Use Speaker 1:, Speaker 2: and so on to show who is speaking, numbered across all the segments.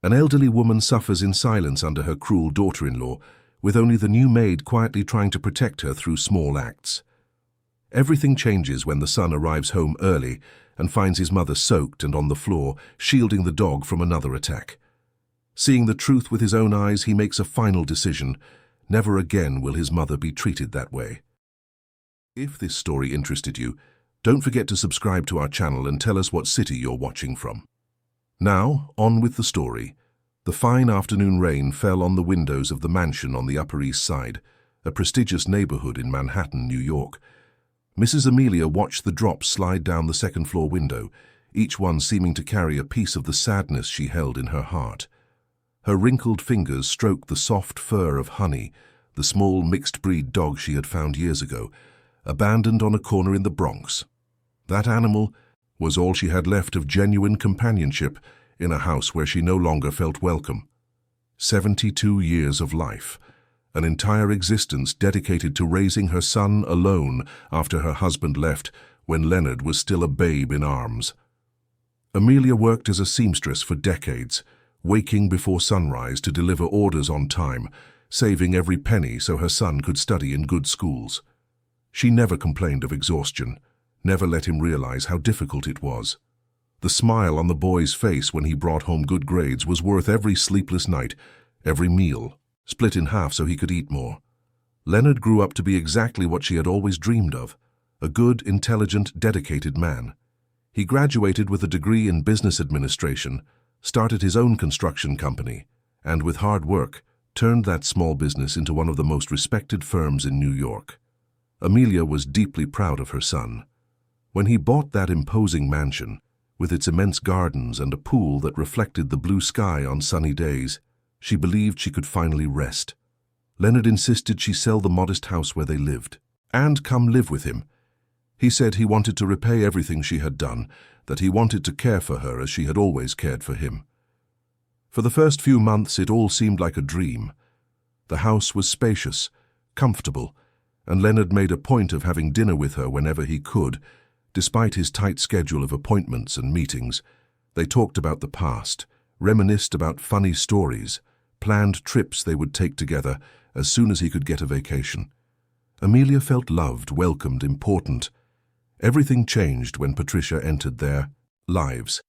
Speaker 1: An elderly woman suffers in silence under her cruel daughter-in-law, with only the new maid quietly trying to protect her through small acts. Everything changes when the son arrives home early and finds his mother soaked and on the floor, shielding the dog from another attack. Seeing the truth with his own eyes, he makes a final decision. Never again will his mother be treated that way. If this story interested you, don't forget to subscribe to our channel and tell us what city you're watching from. Now, on with the story. The fine afternoon rain fell on the windows of the mansion on the Upper East Side, a prestigious neighborhood in Manhattan, New York. Mrs. Amelia watched the drops slide down the second-floor window, each one seeming to carry a piece of the sadness she held in her heart. Her wrinkled fingers stroked the soft fur of Honey, the small mixed-breed dog she had found years ago, abandoned on a corner in the Bronx. That animal was all she had left of genuine companionship in a house where she no longer felt welcome. 72 years of life, an entire existence dedicated to raising her son alone after her husband left when Leonard was still a babe in arms. Amelia worked as a seamstress for decades, waking before sunrise to deliver orders on time, saving every penny so her son could study in good schools. She never complained of exhaustion, never let him realize how difficult it was. The smile on the boy's face when he brought home good grades was worth every sleepless night, every meal, split in half so he could eat more. Leonard grew up to be exactly what she had always dreamed of, a good, intelligent, dedicated man. He graduated with a degree in business administration, started his own construction company, and with hard work, turned that small business into one of the most respected firms in New York. Amelia was deeply proud of her son. When he bought that imposing mansion, with its immense gardens and a pool that reflected the blue sky on sunny days, she believed she could finally rest. Leonard insisted she sell the modest house where they lived, and come live with him. He said he wanted to repay everything she had done, that he wanted to care for her as she had always cared for him. For the first few months it all seemed like a dream. The house was spacious, comfortable, and Leonard made a point of having dinner with her whenever he could. Despite his tight schedule of appointments and meetings, they talked about the past, reminisced about funny stories, planned trips they would take together as soon as he could get a vacation. Amelia felt loved, welcomed, important. Everything changed when Patricia entered their lives.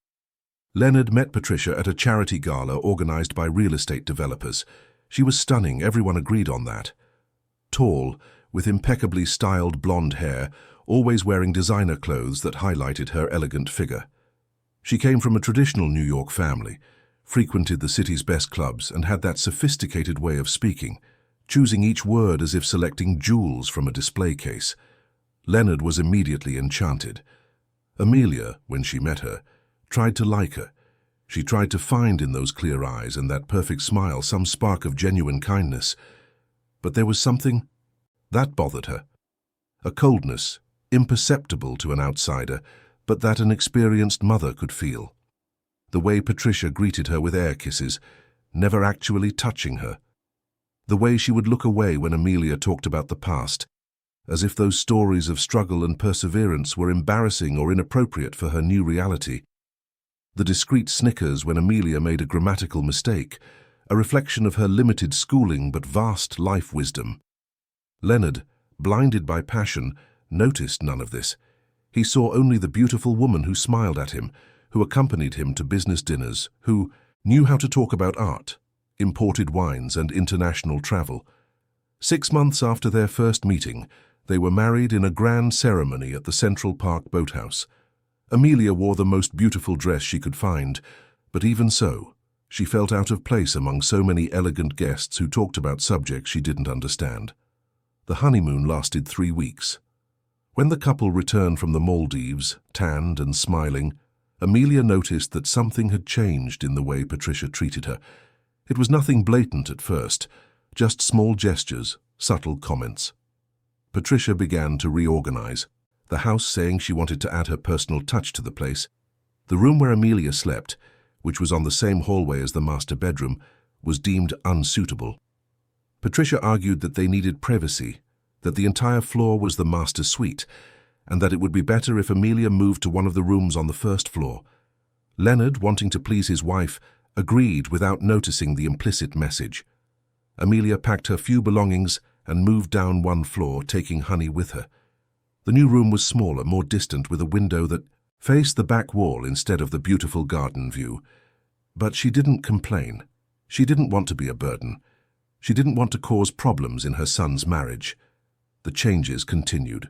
Speaker 1: Leonard met Patricia at a charity gala organized by real estate developers. She was stunning, everyone agreed on that. Tall, with impeccably styled blonde hair, always wearing designer clothes that highlighted her elegant figure. She came from a traditional New York family, frequented the city's best clubs, and had that sophisticated way of speaking, choosing each word as if selecting jewels from a display case. Leonard was immediately enchanted. Amelia, when she met her, tried to like her. She tried to find in those clear eyes and that perfect smile some spark of genuine kindness. But there was something that bothered her. A coldness, imperceptible to an outsider, but that an experienced mother could feel. The way Patricia greeted her with air kisses, never actually touching her. The way she would look away when Amelia talked about the past, as if those stories of struggle and perseverance were embarrassing or inappropriate for her new reality. The discreet snickers when Amelia made a grammatical mistake, a reflection of her limited schooling but vast life wisdom. Leonard, blinded by passion, noticed none of this. He saw only the beautiful woman who smiled at him, who accompanied him to business dinners, who knew how to talk about art, imported wines, and international travel. 6 months after their first meeting, they were married in a grand ceremony at the Central Park Boathouse. Amelia wore the most beautiful dress she could find, but even so, she felt out of place among so many elegant guests who talked about subjects she didn't understand. The honeymoon lasted 3 weeks. When the couple returned from the Maldives, tanned and smiling, Amelia noticed that something had changed in the way Patricia treated her. It was nothing blatant at first, just small gestures, subtle comments. Patricia began to reorganize, the house saying she wanted to add her personal touch to the place. The room where Amelia slept, which was on the same hallway as the master bedroom, was deemed unsuitable. Patricia argued that they needed privacy, that the entire floor was the master suite, and that it would be better if Amelia moved to one of the rooms on the first floor. Leonard, wanting to please his wife, agreed without noticing the implicit message. Amelia packed her few belongings and moved down one floor, taking Honey with her. The new room was smaller, more distant, with a window that faced the back wall instead of the beautiful garden view. But she didn't complain. She didn't want to be a burden. She didn't want to cause problems in her son's marriage. The changes continued.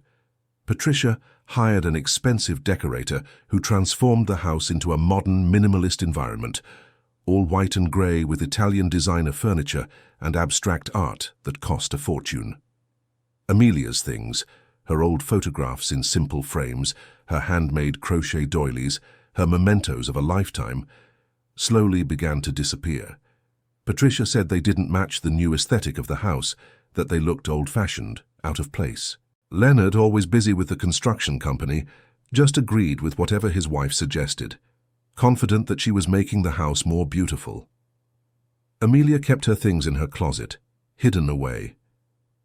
Speaker 1: Patricia hired an expensive decorator who transformed the house into a modern, minimalist environment, all white and grey, with Italian designer furniture and abstract art that cost a fortune. Amelia's things, her old photographs in simple frames, her handmade crochet doilies, her mementos of a lifetime, slowly began to disappear. Patricia said they didn't match the new aesthetic of the house, that they looked old-fashioned, out of place. Leonard, always busy with the construction company, just agreed with whatever his wife suggested, confident that she was making the house more beautiful. Amelia kept her things in her closet, hidden away.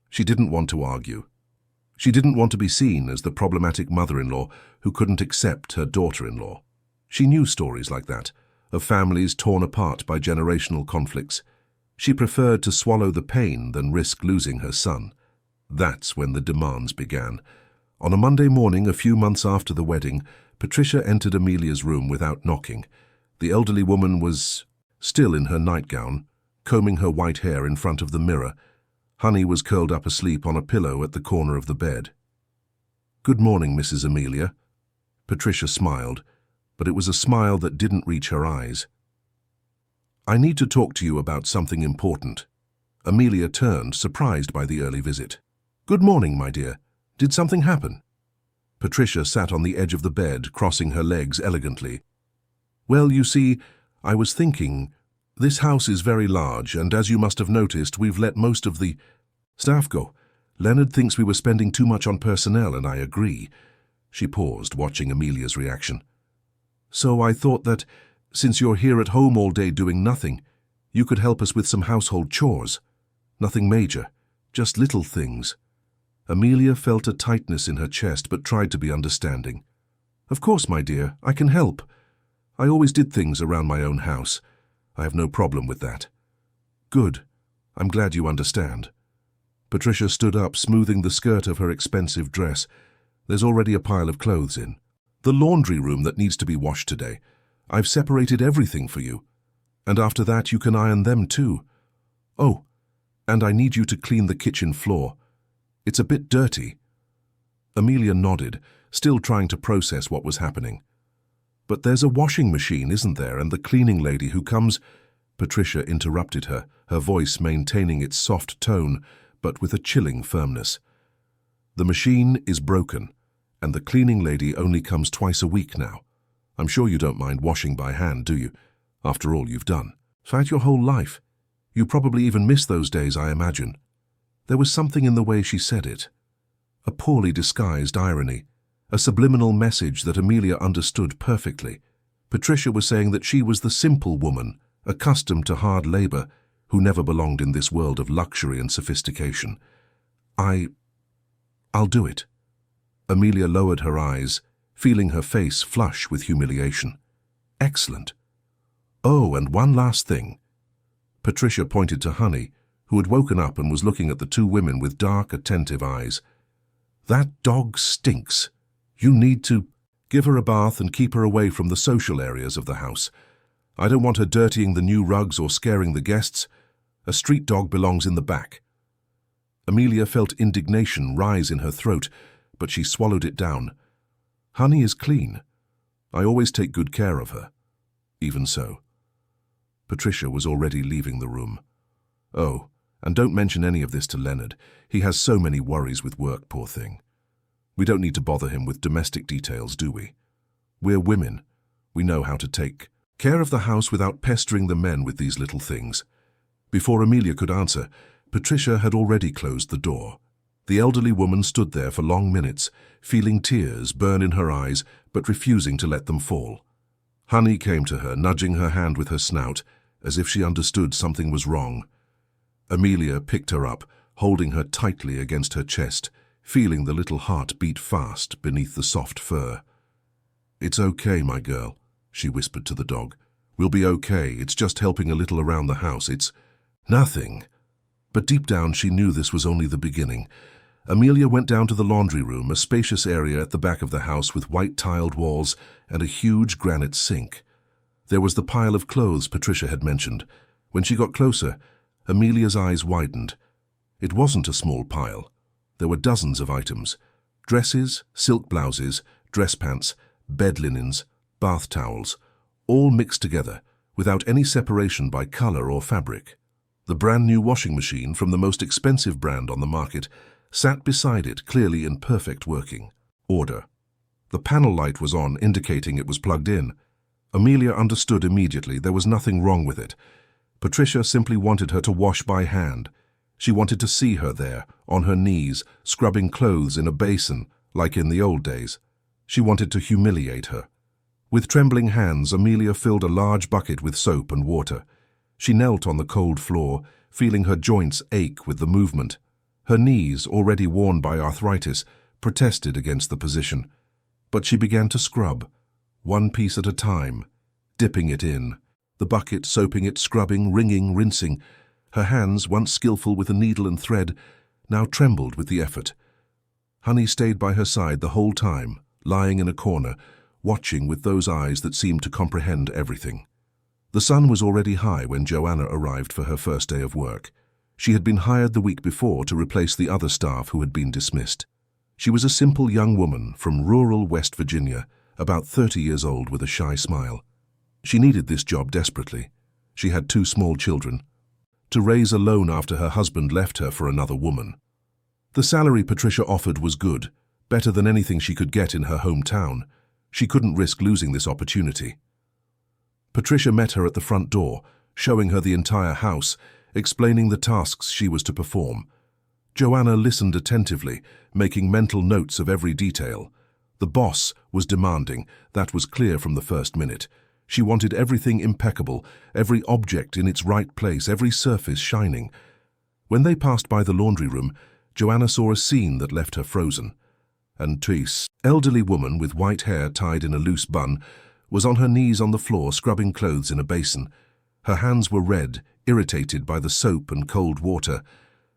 Speaker 1: She didn't want to argue. She didn't want to be seen as the problematic mother-in-law who couldn't accept her daughter-in-law. She knew stories like that, of families torn apart by generational conflicts. She preferred to swallow the pain than risk losing her son. That's when the demands began. On a Monday morning, a few months after the wedding, Patricia entered Amelia's room without knocking. The elderly woman was still in her nightgown, combing her white hair in front of the mirror. Honey was curled up asleep on a pillow at the corner of the bed. "Good morning, Mrs. Amelia." Patricia smiled, but it was a smile that didn't reach her eyes. "I need to talk to you about something important." Amelia turned, surprised by the early visit. "Good morning, my dear. Did something happen?" Patricia sat on the edge of the bed, crossing her legs elegantly. "Well, you see, I was thinking, this house is very large, and as you must have noticed, we've let most of the staff go. Leonard thinks we were spending too much on personnel, and I agree." She paused, watching Amelia's reaction. "So I thought that, since you're here at home all day doing nothing, you could help us with some household chores. Nothing major, just little things." Amelia felt a tightness in her chest but tried to be understanding. "Of course, my dear, I can help. I always did things around my own house. I have no problem with that." "Good. I'm glad you understand." Patricia stood up, smoothing the skirt of her expensive dress. "There's already a pile of clothes in the laundry room that needs to be washed today. I've separated everything for you. And after that, you can iron them too. Oh, and I need you to clean the kitchen floor. It's a bit dirty." Amelia nodded, still trying to process what was happening. "But there's a washing machine, isn't there, and the cleaning lady who comes—" Patricia interrupted her, her voice maintaining its soft tone, but with a chilling firmness. "The machine is broken, and the cleaning lady only comes twice a week now. I'm sure you don't mind washing by hand, do you? After all you've done. Throughout your whole life. You probably even miss those days, I imagine." There was something in the way she said it. A poorly disguised irony, a subliminal message that Amelia understood perfectly. Patricia was saying that she was the simple woman, accustomed to hard labor, who never belonged in this world of luxury and sophistication. I'll do it." Amelia lowered her eyes, feeling her face flush with humiliation. "Excellent. Oh, and one last thing." Patricia pointed to Honey, who had woken up and was looking at the two women with dark, attentive eyes. "That dog stinks. You need to give her a bath and keep her away from the social areas of the house. I don't want her dirtying the new rugs or scaring the guests. A street dog belongs in the back." Amelia felt indignation rise in her throat, but she swallowed it down. "Honey is clean. I always take good care of her." "Even so." Patricia was already leaving the room. "Oh, and don't mention any of this to Leonard. He has so many worries with work, poor thing. We don't need to bother him with domestic details, do we? We're women. We know how to take care of the house without pestering the men with these little things." Before Amelia could answer, Patricia had already closed the door. The elderly woman stood there for long minutes, feeling tears burn in her eyes, but refusing to let them fall. Honey came to her, nudging her hand with her snout, as if she understood something was wrong. Amelia picked her up, holding her tightly against her chest, feeling the little heart beat fast beneath the soft fur. "It's okay, my girl," she whispered to the dog. We'll be okay. It's just helping a little around the house. It's nothing. But deep down she knew this was only the beginning. Amelia went down to the laundry room, a spacious area at the back of the house with white tiled walls and a huge granite sink. There was the pile of clothes Patricia had mentioned. When she got closer, Amelia's eyes widened. It wasn't a small pile. There were dozens of items. Dresses, silk blouses, dress pants, bed linens, bath towels, all mixed together, without any separation by color or fabric. The brand new washing machine from the most expensive brand on the market sat beside it, clearly in perfect working order. The panel light was on, indicating it was plugged in. Amelia understood immediately there was nothing wrong with it. Patricia simply wanted her to wash by hand. She wanted to see her there, on her knees, scrubbing clothes in a basin, like in the old days. She wanted to humiliate her. With trembling hands, Amelia filled a large bucket with soap and water. She knelt on the cold floor, feeling her joints ache with the movement. Her knees, already worn by arthritis, protested against the position. But she began to scrub, one piece at a time, dipping it in, the bucket soaping it, scrubbing, wringing, rinsing. Her hands, once skillful with a needle and thread, now trembled with the effort. Honey stayed by her side the whole time, lying in a corner, watching with those eyes that seemed to comprehend everything. The sun was already high when Joanna arrived for her first day of work. She had been hired the week before to replace the other staff who had been dismissed. She was a simple young woman from rural West Virginia, about 30 years old, with a shy smile. She needed this job desperately. She had 2 small children to raise alone after her husband left her for another woman. The salary Patricia offered was good, better than anything she could get in her hometown. She couldn't risk losing this opportunity. Patricia met her at the front door, showing her the entire house, explaining the tasks she was to perform. Joanna listened attentively, making mental notes of every detail. The boss was demanding, that was clear from the first minute. She wanted everything impeccable, every object in its right place, every surface shining. When they passed by the laundry room, Joanna saw a scene that left her frozen. And Therese, elderly woman with white hair tied in a loose bun, was on her knees on the floor scrubbing clothes in a basin. Her hands were red, irritated by the soap and cold water.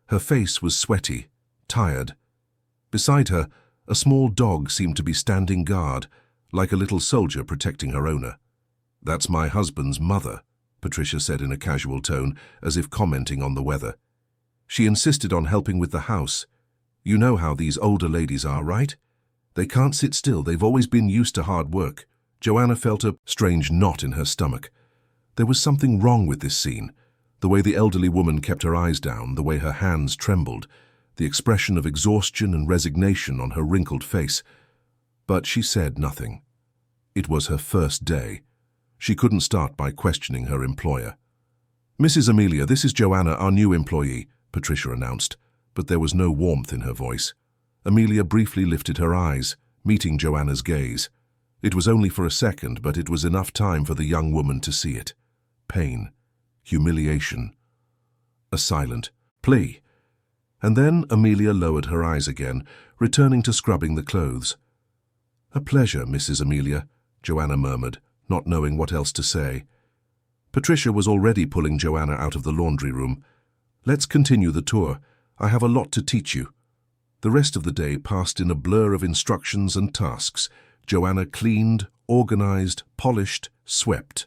Speaker 1: Her face was sweaty, tired. Beside her, a small dog seemed to be standing guard, like a little soldier protecting her owner. "That's my husband's mother," Patricia said in a casual tone, as if commenting on the weather. She insisted on helping with the house. "You know how these older ladies are, right? They can't sit still. They've always been used to hard work." Joanna felt a strange knot in her stomach. There was something wrong with this scene. The way the elderly woman kept her eyes down, the way her hands trembled, the expression of exhaustion and resignation on her wrinkled face. But she said nothing. It was her first day. She couldn't start by questioning her employer. "Mrs. Amelia, this is Joanna, our new employee," Patricia announced, but there was no warmth in her voice. Amelia briefly lifted her eyes, meeting Joanna's gaze. It was only for a second, but it was enough time for the young woman to see it. Pain, humiliation, a silent plea. And then Amelia lowered her eyes again, returning to scrubbing the clothes. "A pleasure, Mrs. Amelia," Joanna murmured, not knowing what else to say. Patricia was already pulling Joanna out of the laundry room. "Let's continue the tour. I have a lot to teach you." The rest of the day passed in a blur of instructions and tasks. Joanna cleaned, organized, polished, swept.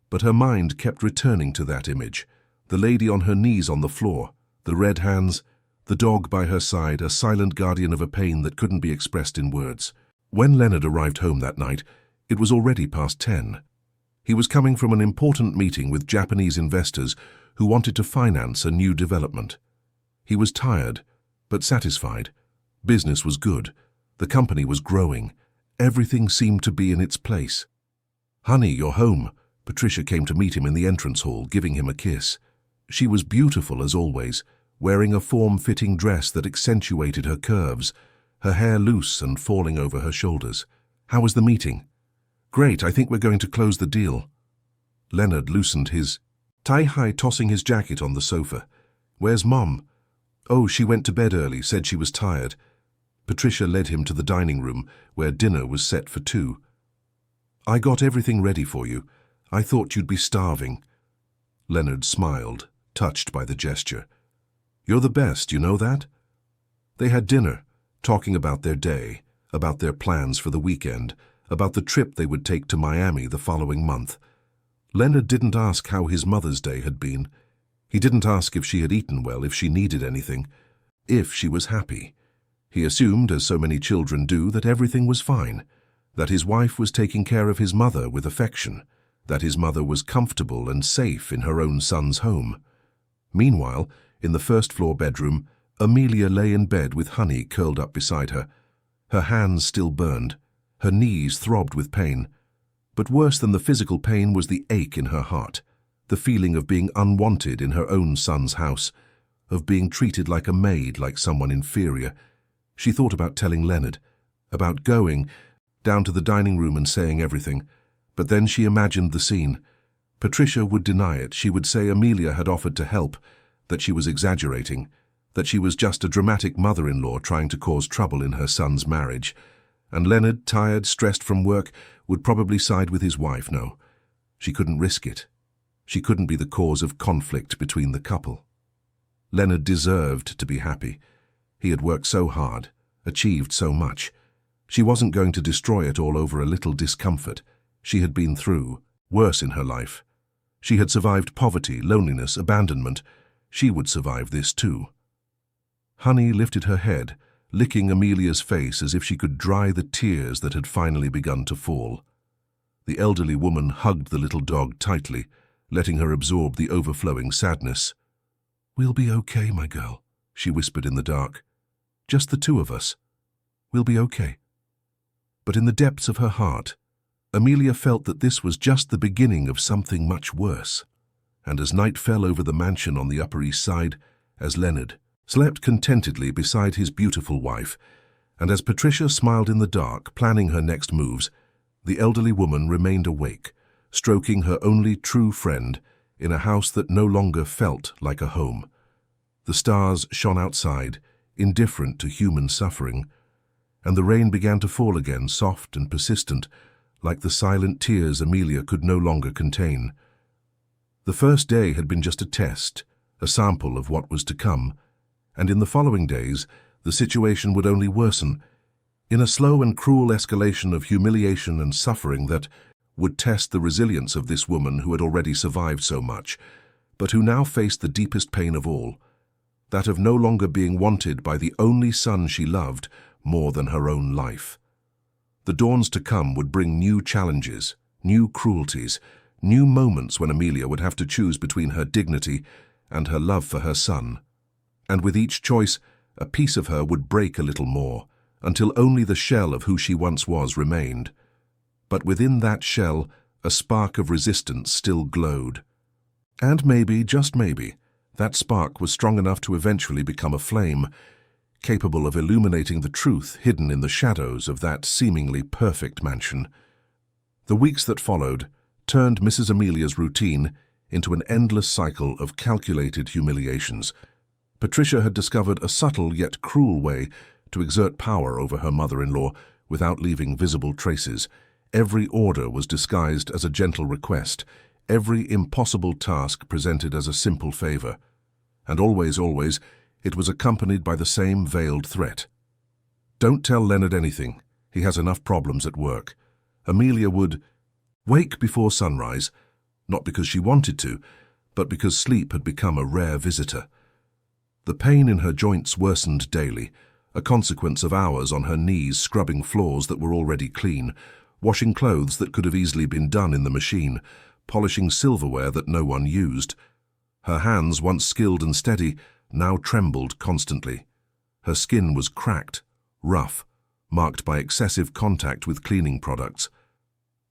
Speaker 1: But her mind kept returning to that image. The lady on her knees on the floor, the red hands, the dog by her side, a silent guardian of a pain that couldn't be expressed in words. When Leonard arrived home that night, it was already past 10. He was coming from an important meeting with Japanese investors who wanted to finance a new development. He was tired, but satisfied. Business was good. The company was growing. Everything seemed to be in its place. "Honey, you're home." Patricia came to meet him in the entrance hall, giving him a kiss. She was beautiful as always, wearing a form-fitting dress that accentuated her curves, her hair loose and falling over her shoulders. "How was the meeting?" "Great, I think we're going to close the deal." Leonard loosened his tie, tossing his jacket on the sofa. "Where's Mom?" "Oh, she went to bed early, said she was tired." Patricia led him to the dining room, where dinner was set for 2. "I got everything ready for you. I thought you'd be starving." Leonard smiled, touched by the gesture. "You're the best, you know that?" They had dinner, talking about their day, about their plans for the weekend, about the trip they would take to Miami the following month. Leonard didn't ask how his Mother's Day had been. He didn't ask if she had eaten well, if she needed anything, if she was happy. He assumed, as so many children do, that everything was fine, that his wife was taking care of his mother with affection, that his mother was comfortable and safe in her own son's home. Meanwhile, in the first-floor bedroom, Amelia lay in bed with Honey curled up beside her. Her hands still burned, her knees throbbed with pain. But worse than the physical pain was the ache in her heart, the feeling of being unwanted in her own son's house, of being treated like a maid, like someone inferior. She thought about telling Leonard, about going down to the dining room and saying everything. But then she imagined the scene. Patricia would deny it. She would say Amelia had offered to help, that she was exaggerating, that she was just a dramatic mother-in-law trying to cause trouble in her son's marriage. And Leonard, tired, stressed from work, would probably side with his wife. No, she couldn't risk it. She couldn't be the cause of conflict between the couple. Leonard deserved to be happy. He had worked so hard, achieved so much. She wasn't going to destroy it all over a little discomfort. She had been through worse in her life. She had survived poverty, loneliness, abandonment. She would survive this too. Honey lifted her head, licking Amelia's face as if she could dry the tears that had finally begun to fall. The elderly woman hugged the little dog tightly, letting her absorb the overflowing sadness. "We'll be okay, my girl," she whispered in the dark. "Just the two of us. We'll be okay." But in the depths of her heart, Amelia felt that this was just the beginning of something much worse. And as night fell over the mansion on the Upper East Side, as Leonard slept contentedly beside his beautiful wife, and as Patricia smiled in the dark, planning her next moves, the elderly woman remained awake, stroking her only true friend in a house that no longer felt like a home. The stars shone outside, indifferent to human suffering, and the rain began to fall again, soft and persistent, like the silent tears Amelia could no longer contain. The first day had been just a test, a sample of what was to come, and in the following days the situation would only worsen, in a slow and cruel escalation of humiliation and suffering that would test the resilience of this woman who had already survived so much, but who now faced the deepest pain of all, that of no longer being wanted by the only son she loved more than her own life. The dawns to come would bring new challenges, new cruelties, new moments when Amelia would have to choose between her dignity and her love for her son. And with each choice, a piece of her would break a little more, until only the shell of who she once was remained. But within that shell, a spark of resistance still glowed. And maybe, just maybe, that spark was strong enough to eventually become a flame, capable of illuminating the truth hidden in the shadows of that seemingly perfect mansion. The weeks that followed turned Mrs. Amelia's routine into an endless cycle of calculated humiliations. Patricia had discovered a subtle yet cruel way to exert power over her mother-in-law without leaving visible traces. Every order was disguised as a gentle request, every impossible task presented as a simple favor. And always, it was accompanied by the same veiled threat. "Don't tell Leonard anything. He has enough problems at work." Amelia would wake before sunrise, not because she wanted to, but because sleep had become a rare visitor. The pain in her joints worsened daily, a consequence of hours on her knees scrubbing floors that were already clean, washing clothes that could have easily been done in the machine, polishing silverware that no one used. Her hands, once skilled and steady, now trembled constantly. Her skin was cracked, rough, marked by excessive contact with cleaning products.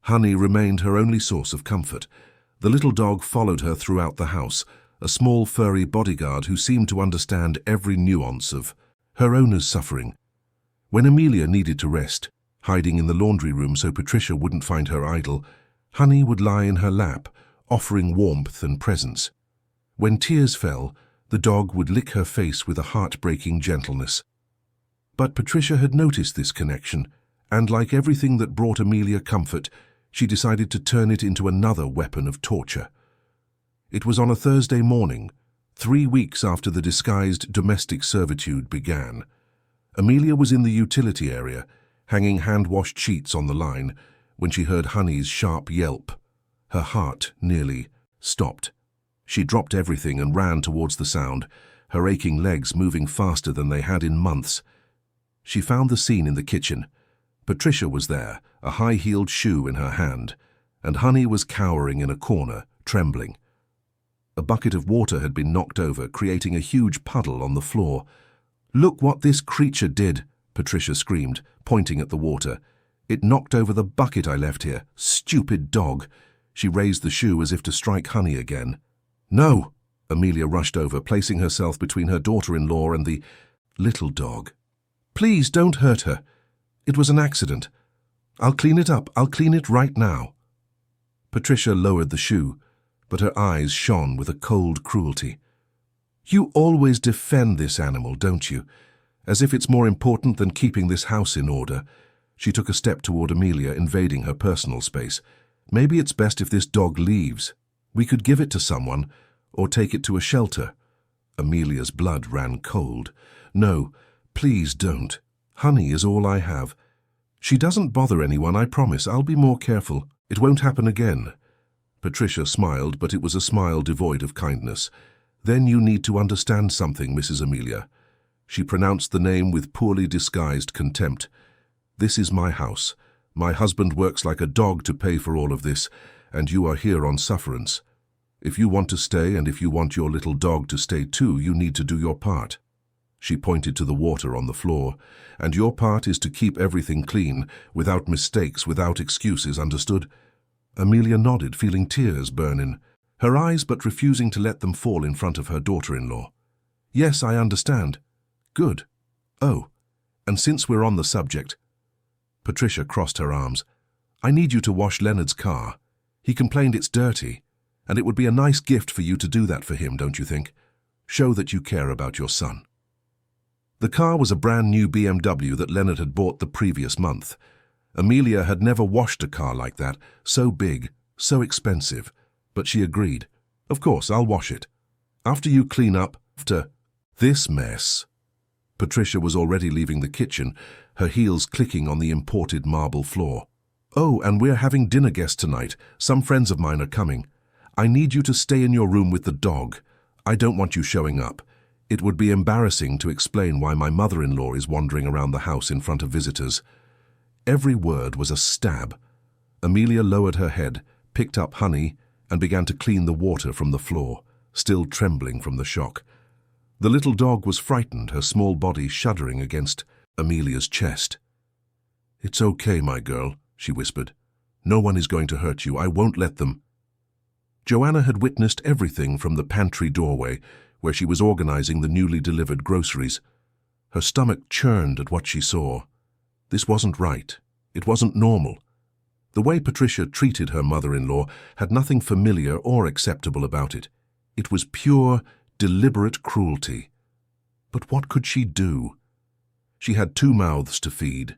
Speaker 1: Honey remained her only source of comfort. The little dog followed her throughout the house, a small furry bodyguard who seemed to understand every nuance of her owner's suffering. When Amelia needed to rest, hiding in the laundry room so Patricia wouldn't find her idle, Honey would lie in her lap, offering warmth and presence. When tears fell, the dog would lick her face with a heartbreaking gentleness. But Patricia had noticed this connection, and like everything that brought Amelia comfort, she decided to turn it into another weapon of torture. It was on a Thursday morning, 3 weeks after the disguised domestic servitude began. Amelia was in the utility area, hanging hand-washed sheets on the line, when she heard Honey's sharp yelp. Her heart nearly stopped. She dropped everything and ran towards the sound, her aching legs moving faster than they had in months. She found the scene in the kitchen. Patricia was there, a high-heeled shoe in her hand, and Honey was cowering in a corner, trembling. A bucket of water had been knocked over, creating a huge puddle on the floor. "Look what this creature did," Patricia screamed, pointing at the water. "It knocked over the bucket I left here. Stupid dog." She raised the shoe as if to strike Honey again. "No!" Amelia rushed over, placing herself between her daughter-in-law and the little dog. "Please don't hurt her. It was an accident. I'll clean it up. I'll clean it right now." Patricia lowered the shoe, but her eyes shone with a cold cruelty. "You always defend this animal, don't you? As if it's more important than keeping this house in order." She took a step toward Amelia, invading her personal space. "Maybe it's best if this dog leaves. We could give it to someone, or take it to a shelter." Amelia's blood ran cold. "No, please don't. Honey is all I have. She doesn't bother anyone, I promise. I'll be more careful. It won't happen again." Patricia smiled, but it was a smile devoid of kindness. "Then you need to understand something, Mrs. Amelia." She pronounced the name with poorly disguised contempt. "This is my house. My husband works like a dog to pay for all of this, and you are here on sufferance. If you want to stay and if you want your little dog to stay too, you need to do your part." She pointed to the water on the floor. "And your part is to keep everything clean, without mistakes, without excuses, understood?" Amelia nodded, feeling tears burn in her eyes but refusing to let them fall in front of her daughter-in-law. "Yes, I understand." "Good. Oh, and since we're on the subject..." Patricia crossed her arms. "I need you to wash Leonard's car. He complained it's dirty, and it would be a nice gift for you to do that for him, don't you think? Show that you care about your son." The car was a brand new BMW that Leonard had bought the previous month. Amelia had never washed a car like that, so big, so expensive, but she agreed. "Of course, I'll wash it. After you clean up, after this mess." Patricia was already leaving the kitchen, her heels clicking on the imported marble floor. "Oh, and we're having dinner guests tonight. Some friends of mine are coming. I need you to stay in your room with the dog. I don't want you showing up. It would be embarrassing to explain why my mother-in-law is wandering around the house in front of visitors." Every word was a stab. Amelia lowered her head, picked up Honey, and began to clean the water from the floor, still trembling from the shock. The little dog was frightened, her small body shuddering against Amelia's chest. "It's okay, my girl," she whispered. "No one is going to hurt you. I won't let them." Joanna had witnessed everything from the pantry doorway, where she was organizing the newly delivered groceries. Her stomach churned at what she saw. This wasn't right. It wasn't normal. The way Patricia treated her mother-in-law had nothing familiar or acceptable about it. It was pure, deliberate cruelty. But what could she do? She had 2 mouths to feed.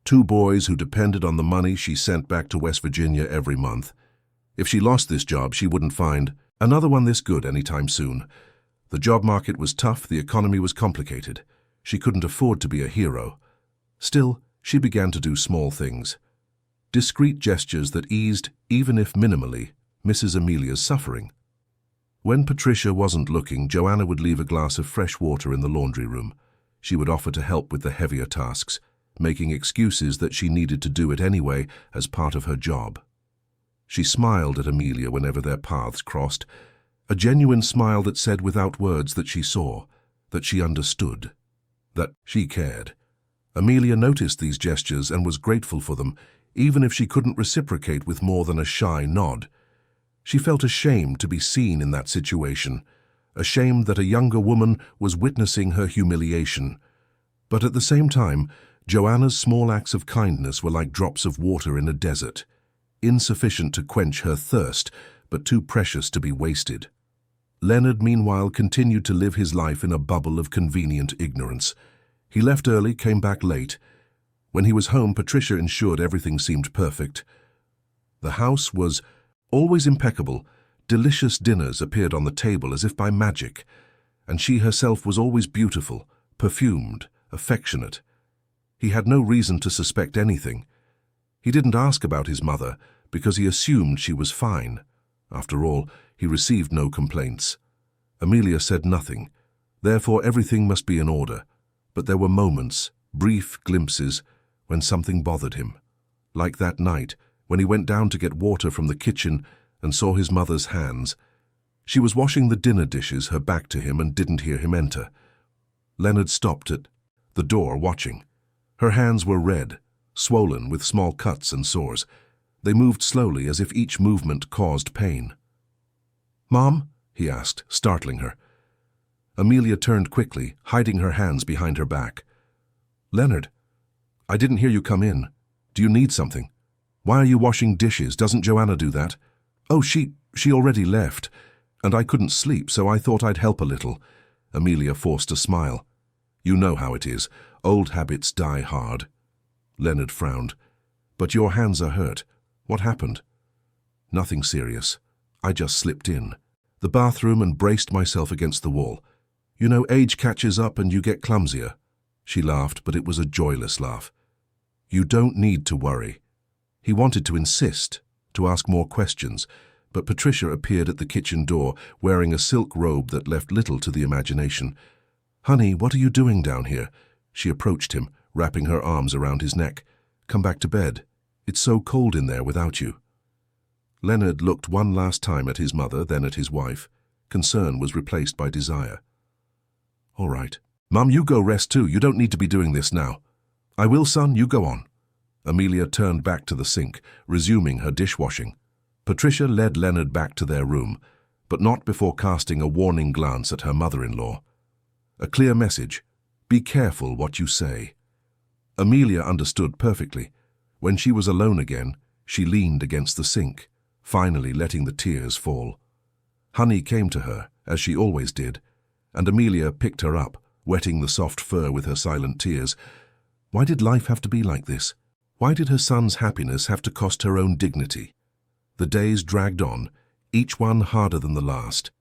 Speaker 1: 2 boys who depended on the money she sent back to West Virginia every month. If she lost this job, she wouldn't find another one this good anytime soon. The job market was tough, the economy was complicated. She couldn't afford to be a hero. Still, she began to do small things. Discreet gestures that eased, even if minimally, Mrs. Amelia's suffering. When Patricia wasn't looking, Joanna would leave a glass of fresh water in the laundry room. She would offer to help with the heavier tasks, making excuses that she needed to do it anyway as part of her job. She smiled at Amelia whenever their paths crossed, a genuine smile that said without words that she saw, that she understood, that she cared. Amelia noticed these gestures and was grateful for them, even if she couldn't reciprocate with more than a shy nod. She felt ashamed to be seen in that situation, ashamed that a younger woman was witnessing her humiliation. But at the same time, Joanna's small acts of kindness were like drops of water in a desert, insufficient to quench her thirst, but too precious to be wasted. Leonard, meanwhile, continued to live his life in a bubble of convenient ignorance. He left early, came back late. When he was home, Patricia ensured everything seemed perfect. The house was always impeccable. Delicious dinners appeared on the table as if by magic, and she herself was always beautiful, perfumed, affectionate. He had no reason to suspect anything. He didn't ask about his mother because he assumed she was fine. After all, he received no complaints. Amelia said nothing. Therefore, everything must be in order. But there were moments, brief glimpses, when something bothered him. Like that night, when he went down to get water from the kitchen and saw his mother's hands. She was washing the dinner dishes, her back to him, and didn't hear him enter. Leonard stopped at the door, watching. Her hands were red, swollen with small cuts and sores. They moved slowly, as if each movement caused pain. "Mom?" he asked, startling her. Amelia turned quickly, hiding her hands behind her back. "Leonard, I didn't hear you come in. Do you need something? Why are you washing dishes? Doesn't Joanna do that?" "Oh, she already left, and I couldn't sleep, so I thought I'd help a little." Amelia forced a smile. "You know how it is. Old habits die hard." Leonard frowned. "But your hands are hurt. What happened?" "Nothing serious. I just slipped in the bathroom and braced myself against the wall. You know, age catches up and you get clumsier." She laughed, but it was a joyless laugh. "You don't need to worry." He wanted to insist, to ask more questions, but Patricia appeared at the kitchen door, wearing a silk robe that left little to the imagination. "Honey, what are you doing down here?" She approached him, wrapping her arms around his neck. "Come back to bed. It's so cold in there without you." Leonard looked one last time at his mother, then at his wife. Concern was replaced by desire. "All right. Mum, you go rest too. You don't need to be doing this now." "I will, son. You go on." Amelia turned back to the sink, resuming her dishwashing. Patricia led Leonard back to their room, but not before casting a warning glance at her mother-in-law. A clear message: be careful what you say. Amelia understood perfectly. When she was alone again, she leaned against the sink, finally letting the tears fall. Honey came to her, as she always did, and Amelia picked her up, wetting the soft fur with her silent tears. Why did life have to be like this? Why did her son's happiness have to cost her own dignity? The days dragged on, each one harder than the last.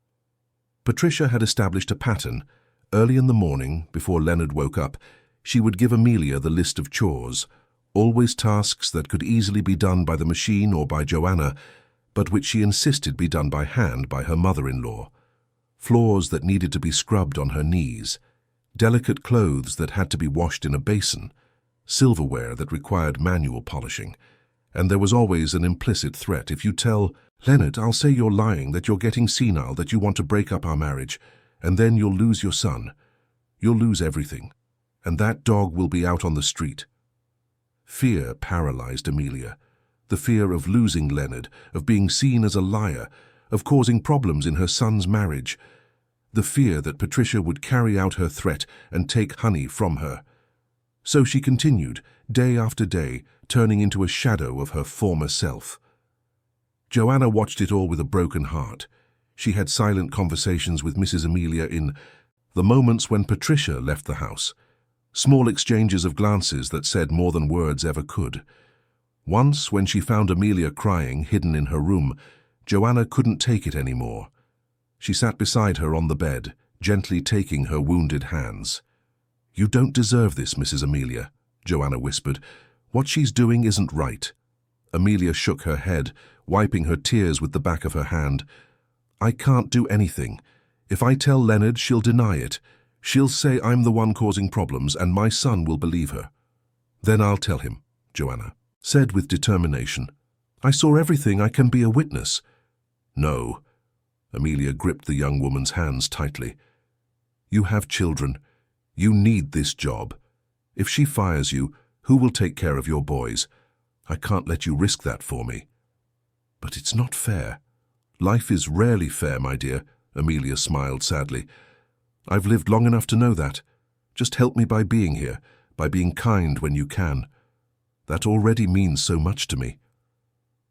Speaker 1: Patricia had established a pattern. Early in the morning, before Leonard woke up, she would give Amelia the list of chores, always tasks that could easily be done by the machine or by Joanna, but which she insisted be done by hand by her mother-in-law. Floors that needed to be scrubbed on her knees, delicate clothes that had to be washed in a basin, silverware that required manual polishing. And there was always an implicit threat: if you tell Leonard, I'll say you're lying, that you're getting senile, that you want to break up our marriage, and then you'll lose your son. You'll lose everything, and that dog will be out on the street. Fear paralyzed Amelia. The fear of losing Leonard, of being seen as a liar, of causing problems in her son's marriage. The fear that Patricia would carry out her threat and take Honey from her. So she continued, day after day, turning into a shadow of her former self. Joanna watched it all with a broken heart. She had silent conversations with Mrs. Amelia in the moments when Patricia left the house. Small exchanges of glances that said more than words ever could. Once, when she found Amelia crying, hidden in her room, Joanna couldn't take it anymore. She sat beside her on the bed, gently taking her wounded hands. "You don't deserve this, Mrs. Amelia," Joanna whispered. "What she's doing isn't right." Amelia shook her head, wiping her tears with the back of her hand. "I can't do anything. If I tell Leonard, she'll deny it. She'll say I'm the one causing problems, and my son will believe her." "Then I'll tell him," Joanna said with determination. "I saw everything. I can be a witness." "No." Amelia gripped the young woman's hands tightly. "You have children. You need this job. If she fires you, who will take care of your boys? I can't let you risk that for me." "But it's not fair." "Life is rarely fair, my dear," Amelia smiled sadly. "I've lived long enough to know that. Just help me by being here, by being kind when you can. That already means so much to me."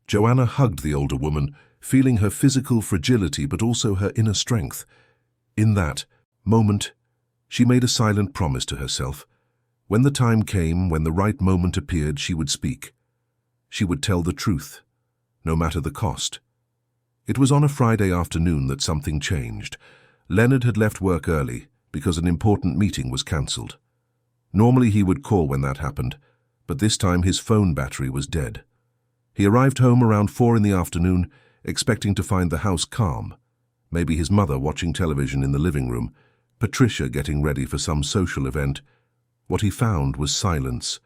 Speaker 1: Joanna hugged the older woman, feeling her physical fragility but also her inner strength. In that moment, she made a silent promise to herself. When the time came, when the right moment appeared, she would speak. She would tell the truth. no matter the cost. It was on a Friday afternoon that something changed. Leonard had left work early because an important meeting was cancelled. Normally he would call when that happened, but this time his phone battery was dead. He arrived home around 4 in the afternoon, expecting to find the house calm. Maybe his mother watching television in the living room, Patricia getting ready for some social event. What he found was silence.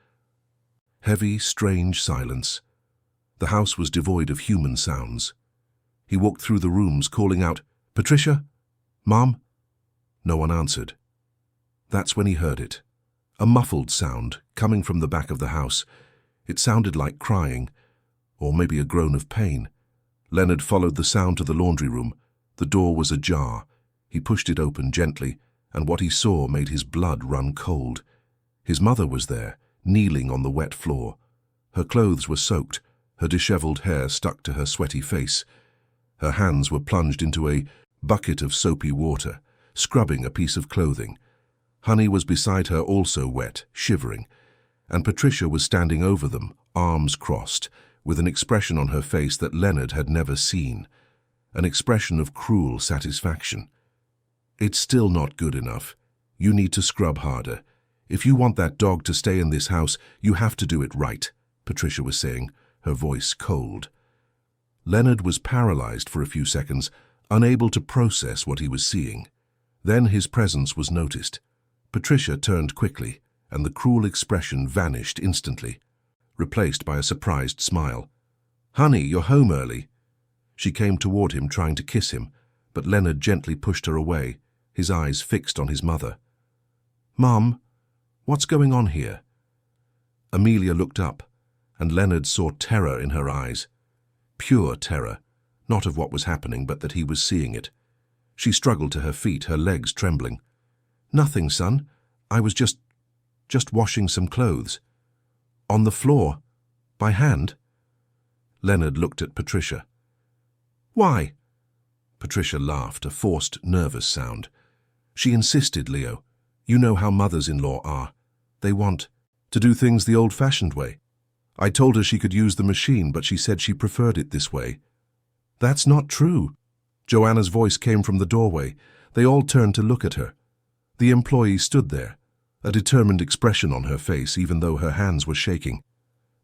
Speaker 1: Heavy, strange silence. The house was devoid of human sounds. He walked through the rooms, calling out, "Patricia? Mom?" No one answered. That's when he heard it. A muffled sound coming from the back of the house. It sounded like crying, or maybe a groan of pain. Leonard followed the sound to the laundry room. The door was ajar. He pushed it open gently, and what he saw made his blood run cold. His mother was there, kneeling on the wet floor. Her clothes were soaked, her disheveled hair stuck to her sweaty face. Her hands were plunged into a bucket of soapy water, scrubbing a piece of clothing. Honey was beside her, also wet, shivering, and Patricia was standing over them, arms crossed, with an expression on her face that Leonard had never seen, an expression of cruel satisfaction. "It's still not good enough. You need to scrub harder. If you want that dog to stay in this house, you have to do it right," Patricia was saying, her voice cold. Leonard was paralyzed for a few seconds, unable to process what he was seeing. Then his presence was noticed. Patricia turned quickly, and the cruel expression vanished instantly, replaced by a surprised smile. "Honey, you're home early." She came toward him, trying to kiss him, but Leonard gently pushed her away, his eyes fixed on his mother. "Mom, what's going on here?" Amelia looked up, and Leonard saw terror in her eyes. Pure terror, not of what was happening, but that he was seeing it. She struggled to her feet, her legs trembling. "Nothing, son. I was just washing some clothes." "On the floor? By hand?" Leonard looked at Patricia. "Why?" Patricia laughed, a forced, nervous sound. "She insisted, Leo. You know how mothers-in-law are. They want to do things the old-fashioned way. I told her she could use the machine, but she said she preferred it this way." "That's not true." Joanna's voice came from the doorway. They all turned to look at her. The employee stood there, a determined expression on her face, even though her hands were shaking.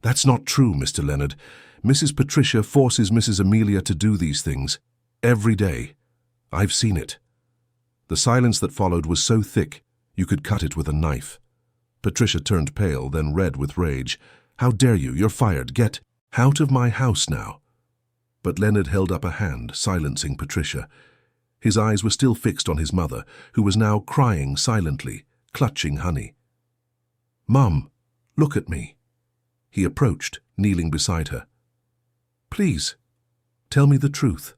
Speaker 1: "That's not true, Mr. Leonard. Mrs. Patricia forces Mrs. Amelia to do these things. Every day. I've seen it." The silence that followed was so thick, you could cut it with a knife. Patricia turned pale, then red with rage. "How dare you? You're fired. Get out of my house now." But Leonard held up a hand, silencing Patricia. His eyes were still fixed on his mother, who was now crying silently, clutching Honey. "Mum, look at me." He approached, kneeling beside her. "Please, tell me the truth.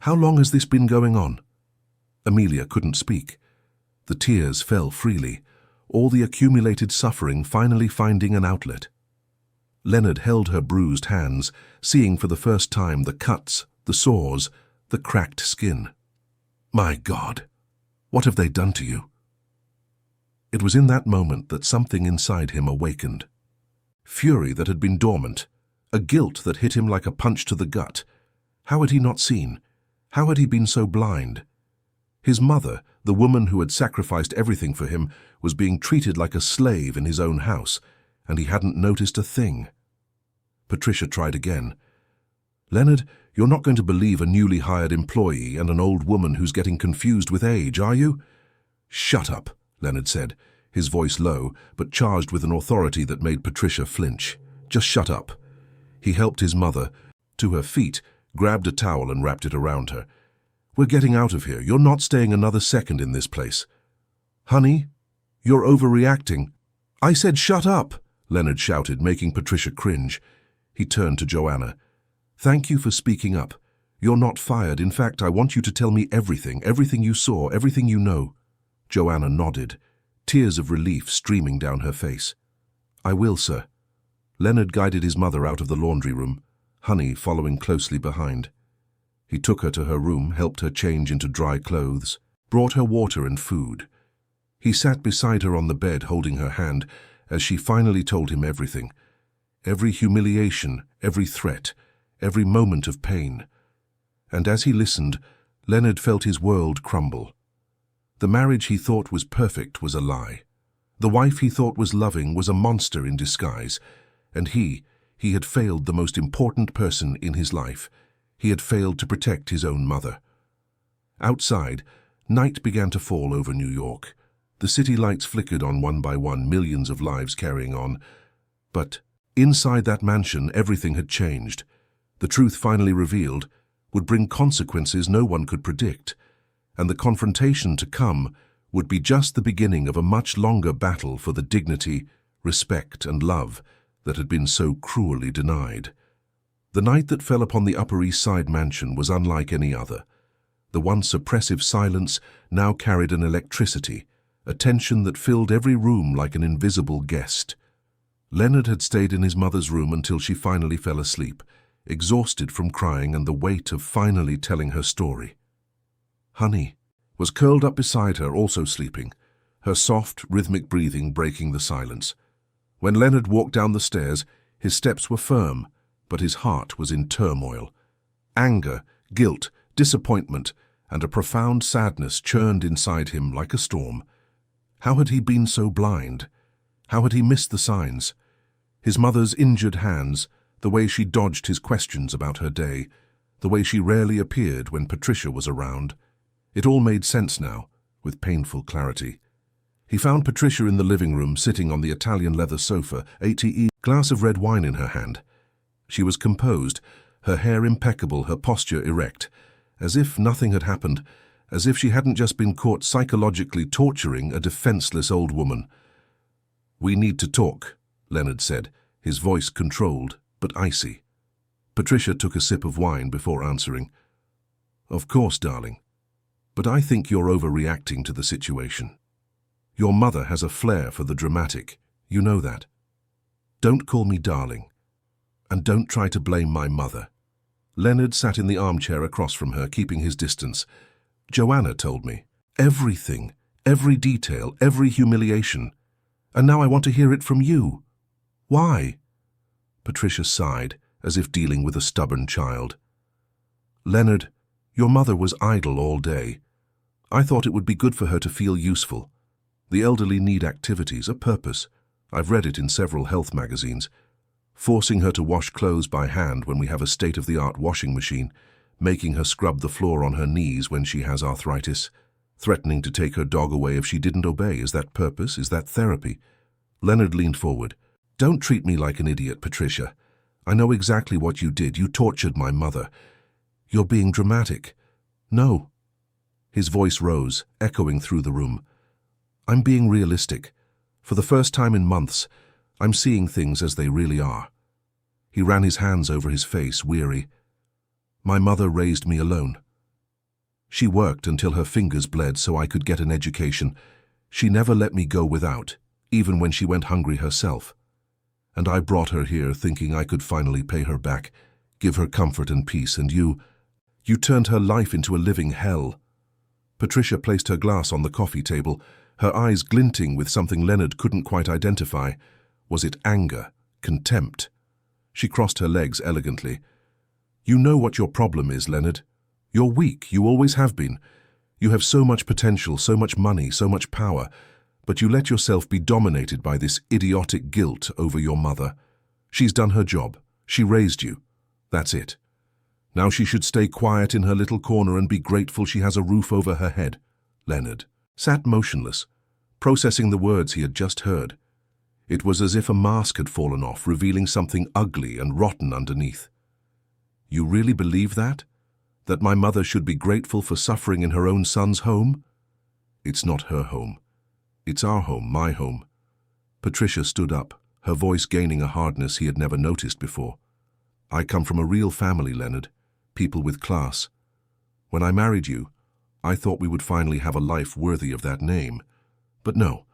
Speaker 1: How long has this been going on?" Amelia couldn't speak. The tears fell freely, all the accumulated suffering finally finding an outlet. Leonard held her bruised hands, seeing for the first time the cuts, the sores, the cracked skin. "My God, what have they done to you?" It was in that moment that something inside him awakened. Fury that had been dormant, a guilt that hit him like a punch to the gut. How had he not seen? How had he been so blind? His mother, the woman who had sacrificed everything for him, was being treated like a slave in his own house, and he hadn't noticed a thing. Patricia tried again. "Leonard, you're not going to believe a newly hired employee and an old woman who's getting confused with age, are you?" "Shut up," Leonard said, his voice low, but charged with an authority that made Patricia flinch. "Just shut up." He helped his mother to her feet, grabbed a towel and wrapped it around her. "We're getting out of here. You're not staying another second in this place." "Honey, you're overreacting." "I said shut up," Leonard shouted, making Patricia cringe. He turned to Joanna. "Thank you for speaking up. You're not fired. In fact, I want you to tell me everything you saw, everything you know." Joanna nodded, tears of relief streaming down her face. "I will, sir." Leonard guided his mother out of the laundry room, Honey following closely behind. He took her to her room, helped her change into dry clothes, brought her water and food. He sat beside her on the bed, holding her hand, as she finally told him everything. Every humiliation, every threat, every moment of pain. And as he listened, Leonard felt his world crumble. The marriage he thought was perfect was a lie. The wife he thought was loving was a monster in disguise. And he had failed the most important person in his life. He had failed to protect his own mother. Outside, night began to fall over New York. The city lights flickered on one by one, millions of lives carrying on. But inside that mansion, everything had changed. The truth finally revealed would bring consequences no one could predict, and the confrontation to come would be just the beginning of a much longer battle for the dignity, respect, and love that had been so cruelly denied. The night that fell upon the Upper East Side mansion was unlike any other. The once oppressive silence now carried an electricity, a tension that filled every room like an invisible guest. Leonard had stayed in his mother's room until she finally fell asleep, exhausted from crying and the weight of finally telling her story. Honey was curled up beside her, also sleeping, her soft, rhythmic breathing breaking the silence. When Leonard walked down the stairs, his steps were firm, but his heart was in turmoil. Anger, guilt, disappointment, and a profound sadness churned inside him like a storm. How had he been so blind? How had he missed the signs? His mother's injured hands, the way she dodged his questions about her day, the way she rarely appeared when Patricia was around. It all made sense now, with painful clarity. He found Patricia in the living room, sitting on the Italian leather sofa, a glass of red wine in her hand. She was composed, her hair impeccable, her posture erect, as if nothing had happened, as if she hadn't just been caught psychologically torturing a defenseless old woman. "We need to talk," Leonard said, his voice controlled but icy. Patricia took a sip of wine before answering. "Of course, darling. But I think you're overreacting to the situation. Your mother has a flair for the dramatic. You know that. Don't call me darling. And don't try to blame my mother." Leonard sat in the armchair across from her, keeping his distance. "Joanna told me. Everything, every detail, every humiliation. And now I want to hear it from you. Why?" Patricia sighed, as if dealing with a stubborn child. "Leonard, your mother was idle all day. I thought it would be good for her to feel useful. The elderly need activities, a purpose. I've read it in several health magazines. Forcing her to wash clothes by hand when we have a state-of-the-art washing machine, making her scrub the floor on her knees when she has arthritis, threatening to take her dog away if she didn't obey. Is that purpose? Is that therapy?" Leonard leaned forward. "Don't treat me like an idiot, Patricia. I know exactly what you did. You tortured my mother. You're being dramatic." "No." His voice rose, echoing through the room. "I'm being realistic. For the first time in months, I'm seeing things as they really are." He ran his hands over his face, weary. "My mother raised me alone. She worked until her fingers bled so I could get an education. She never let me go without, even when she went hungry herself. And I brought her here thinking I could finally pay her back, give her comfort and peace, and you turned her life into a living hell." Patricia placed her glass on the coffee table, her eyes glinting with something Leonard couldn't quite identify. Was it anger? Contempt? She crossed her legs elegantly. "You know what your problem is, Leonard. You're weak, you always have been. You have so much potential, so much money, so much power, but you let yourself be dominated by this idiotic guilt over your mother. She's done her job. She raised you. That's it. Now she should stay quiet in her little corner and be grateful she has a roof over her head." Leonard sat motionless, processing the words he had just heard. It was as if a mask had fallen off, revealing something ugly and rotten underneath. "You really believe that? That my mother should be grateful for suffering in her own son's home?" "It's not her home. It's our home, my home." Patricia stood up, her voice gaining a hardness he had never noticed before. "I come from a real family, Leonard, people with class. When I married you, I thought we would finally have a life worthy of that name. But no,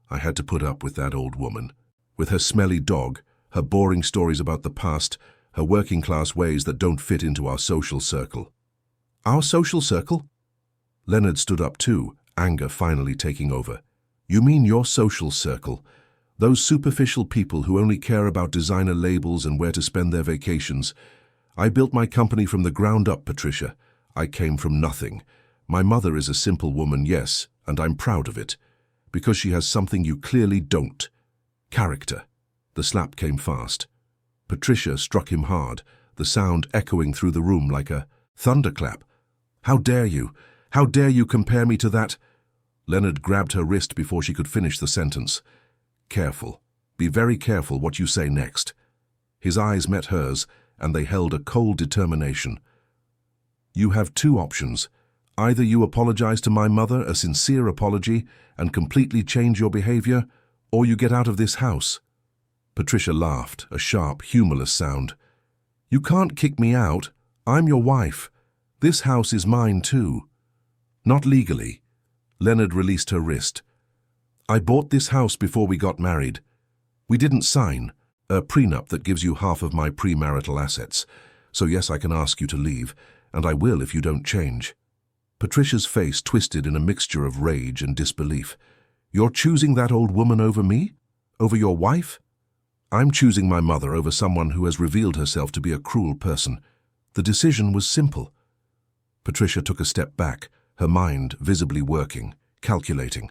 Speaker 1: I had to put up with that old woman, with her smelly dog, her boring stories about the past, her working-class ways that don't fit into our social circle." "Our social circle?" Leonard stood up too, anger finally taking over. "You mean your social circle? Those superficial people who only care about designer labels and where to spend their vacations. I built my company from the ground up, Patricia. I came from nothing. My mother is a simple woman, yes, and I'm proud of it. Because she has something you clearly don't. Character. The slap came fast. Patricia struck him hard, the sound echoing through the room like a thunderclap. How dare you? How dare you compare me to that? Leonard grabbed her wrist before she could finish the sentence. Careful. Be very careful what you say next. His eyes met hers, and they held a cold determination. You have two options. Either you apologize to my mother, a sincere apology, and completely change your behavior, or you get out of this house. Patricia laughed, a sharp, humorless sound. You can't kick me out. I'm your wife. This house is mine too. Not legally. Leonard released her wrist. I bought this house before we got married. We didn't sign a prenup that gives you half of my premarital assets. So yes, I can ask you to leave, and I will if you don't change. Patricia's face twisted in a mixture of rage and disbelief. You're choosing that old woman over me? Over your wife? I'm choosing my mother over someone who has revealed herself to be a cruel person. The decision was simple. Patricia took a step back, her mind visibly working, calculating.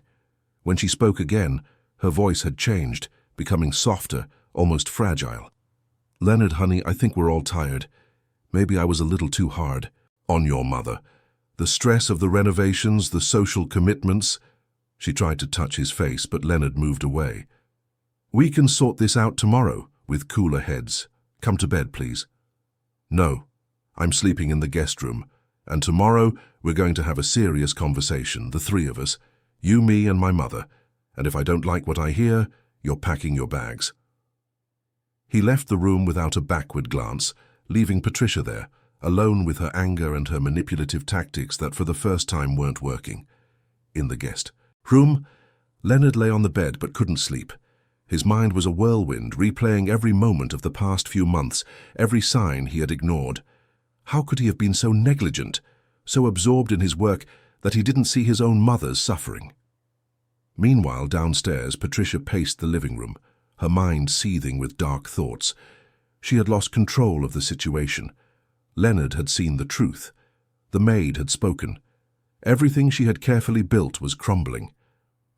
Speaker 1: When she spoke again, her voice had changed, becoming softer, almost fragile. Leonard, honey, I think we're all tired. Maybe I was a little too hard on your mother. The stress of the renovations, the social commitments. She tried to touch his face, but Leonard moved away. We can sort this out tomorrow, with cooler heads. Come to bed, please. No, I'm sleeping in the guest room, and tomorrow we're going to have a serious conversation, the three of us, you, me, and my mother, and if I don't like what I hear, you're packing your bags. He left the room without a backward glance, leaving Patricia there, alone with her anger and her manipulative tactics that for the first time weren't working. In the guest room, Leonard lay on the bed but couldn't sleep. His mind was a whirlwind, replaying every moment of the past few months, every sign he had ignored. How could he have been so negligent, so absorbed in his work that he didn't see his own mother's suffering? Meanwhile, downstairs, Patricia paced the living room, her mind seething with dark thoughts. She had lost control of the situation. Leonard had seen the truth. The maid had spoken. Everything she had carefully built was crumbling.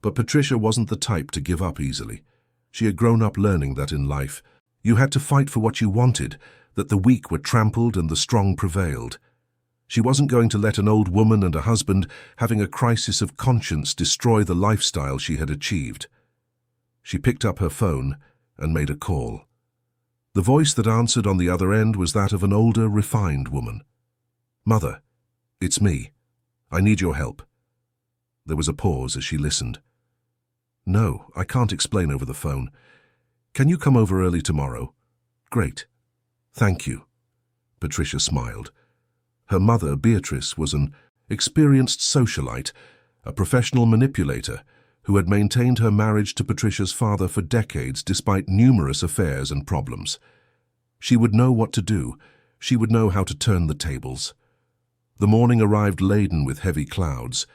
Speaker 1: But Patricia wasn't the type to give up easily. She had grown up learning that in life, you had to fight for what you wanted, that the weak were trampled and the strong prevailed. She wasn't going to let an old woman and a husband having a crisis of conscience destroy the lifestyle she had achieved. She picked up her phone and made a call. The voice that answered on the other end was that of an older, refined woman. Mother, it's me. I need your help. There was a pause as she listened. No, I can't explain over the phone. Can you come over early tomorrow? Great. Thank you. Patricia smiled. Her mother, Beatrice, was an experienced socialite, a professional manipulator who had maintained her marriage to Patricia's father for decades despite numerous affairs and problems. She would know what to do. She would know how to turn the tables. The morning arrived laden with heavy clouds.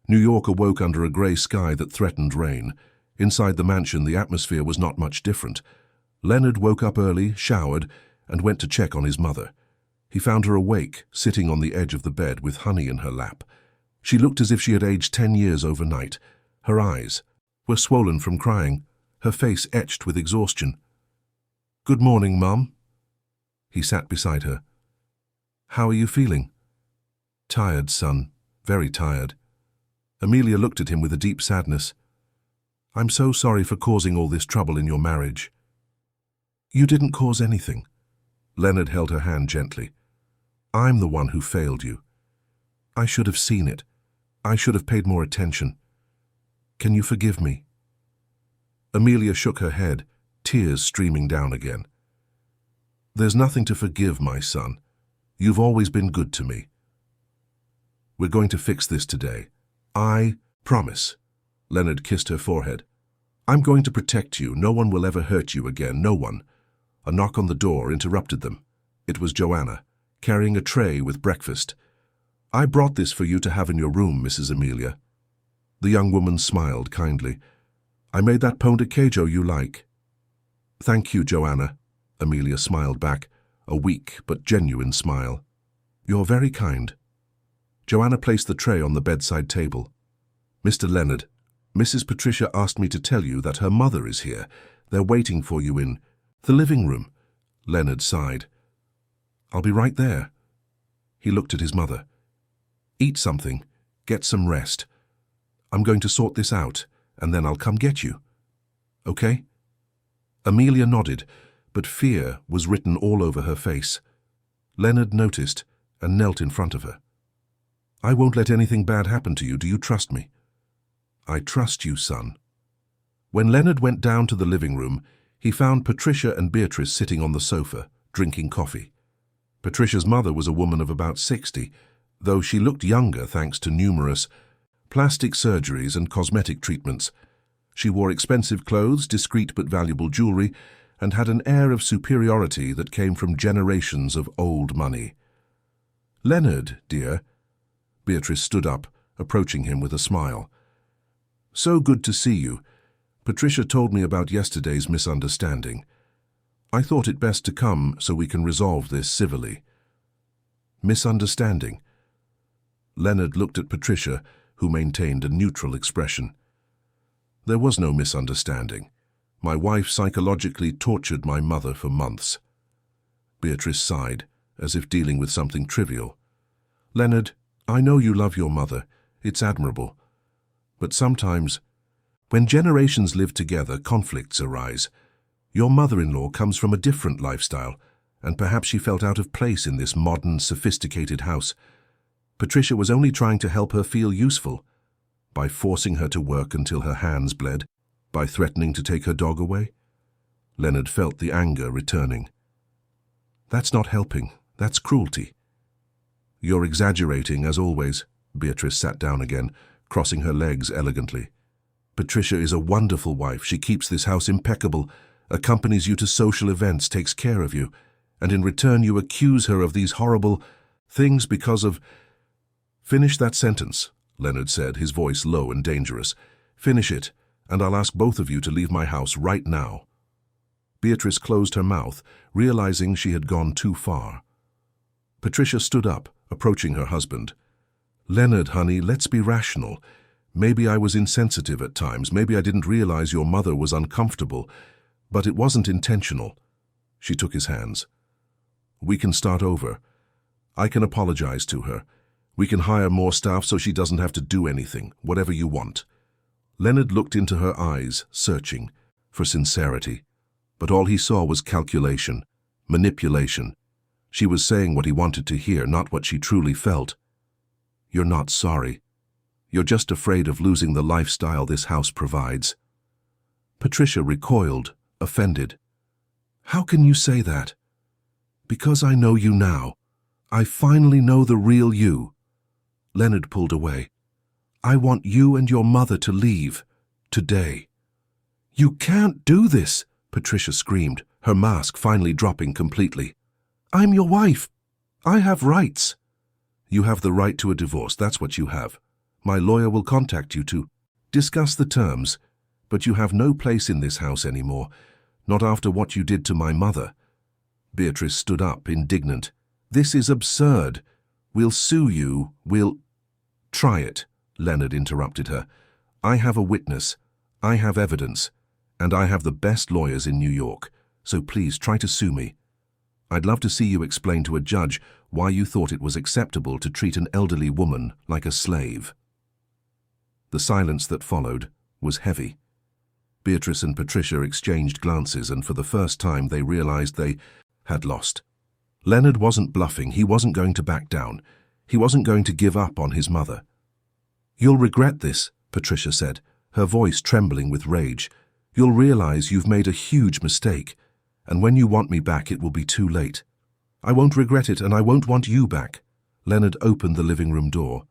Speaker 1: New York awoke under a grey sky that threatened rain. Inside the mansion, the atmosphere was not much different. Leonard woke up early, showered, and went to check on his mother. He found her awake, sitting on the edge of the bed with honey in her lap. She looked as if she had aged 10 years overnight. Her eyes were swollen from crying, her face etched with exhaustion. Good morning, Mum. He sat beside her. How are you feeling? Tired, son. Very tired. Amelia looked at him with a deep sadness. I'm so sorry for causing all this trouble in your marriage. You didn't cause anything. Leonard held her hand gently. I'm the one who failed you. I should have seen it. I should have paid more attention. Can you forgive me? Amelia shook her head, tears streaming down again. There's nothing to forgive, my son. You've always been good to me. We're going to fix this today. I promise. Leonard kissed her forehead. I'm going to protect you. No one will ever hurt you again. No one. A knock on the door interrupted them. It was Joanna, carrying a tray with breakfast. I brought this for you to have in your room, Mrs. Amelia. The young woman smiled kindly. I made that pão de queijo you like. Thank you, Joanna. Amelia smiled back. a weak but genuine smile. "You're very kind." Joanna placed the tray on the bedside table. "Mr. Leonard, Mrs. Patricia asked me to tell you that her mother is here. They're waiting for you in the living room." Leonard sighed. "I'll be right there." He looked at his mother. "Eat something. Get some rest. I'm going to sort this out, and then I'll come get you. Okay?" Amelia nodded, but fear was written all over her face. Leonard noticed and knelt in front of her. "I won't let anything bad happen to you. Do you trust me?" "I trust you, son." When Leonard went down to the living room, he found Patricia and Beatrice sitting on the sofa, drinking coffee. Patricia's mother was a woman of about 60, though she looked younger thanks to numerous plastic surgeries and cosmetic treatments. She wore expensive clothes, discreet but valuable jewelry, and had an air of superiority that came from generations of old money. "Leonard, dear." Beatrice stood up, approaching him with a smile. "So good to see you. Patricia told me about yesterday's misunderstanding. I thought it best to come so we can resolve this civilly." "Misunderstanding?" Leonard looked at Patricia, who maintained a neutral expression. "There was no misunderstanding. My wife psychologically tortured my mother for months." Beatrice sighed, as if dealing with something trivial. "Leonard, I know you love your mother. It's admirable. But sometimes, when generations live together, conflicts arise. Your mother-in-law comes from a different lifestyle, and perhaps she felt out of place in this modern, sophisticated house. Patricia was only trying to help her feel useful, by forcing her to work until her hands bled, by threatening to take her dog away." Leonard felt the anger returning. "That's not helping. That's cruelty." "You're exaggerating, as always." Beatrice sat down again, crossing her legs elegantly. "Patricia is a wonderful wife. She keeps this house impeccable, accompanies you to social events, takes care of you, and in return you accuse her of these horrible things because of—" "Finish that sentence," Leonard said, his voice low and dangerous. "Finish it, and I'll ask both of you to leave my house right now." Beatrice closed her mouth, realizing she had gone too far. Patricia stood up, approaching her husband. "Leonard, honey, let's be rational. Maybe I was insensitive at times. Maybe I didn't realize your mother was uncomfortable, but it wasn't intentional." She took his hands. "We can start over. I can apologize to her. We can hire more staff so she doesn't have to do anything, whatever you want." Leonard looked into her eyes, searching for sincerity, but all he saw was calculation, manipulation. She was saying what he wanted to hear, not what she truly felt. "You're not sorry. You're just afraid of losing the lifestyle this house provides." Patricia recoiled, offended. "How can you say that?" "Because I know you now. I finally know the real you." Leonard pulled away. "I want you and your mother to leave, today." "You can't do this," Patricia screamed, her mask finally dropping completely. "I'm your wife. I have rights." "You have the right to a divorce, that's what you have. My lawyer will contact you to discuss the terms, but you have no place in this house anymore, not after what you did to my mother." Beatrice stood up, indignant. "This is absurd. We'll sue you, we'll—" "Try it," Leonard interrupted her. "I have a witness, I have evidence, and I have the best lawyers in New York, so please try to sue me. I'd love to see you explain to a judge why you thought it was acceptable to treat an elderly woman like a slave." The silence that followed was heavy. Beatrice and Patricia exchanged glances, and for the first time they realized they had lost. Leonard wasn't bluffing. He wasn't going to back down. He wasn't going to give up on his mother. "You'll regret this," Patricia said, her voice trembling with rage. "You'll realize you've made a huge mistake, and when you want me back it will be too late." "I won't regret it, and I won't want you back." Leonard opened the living room door.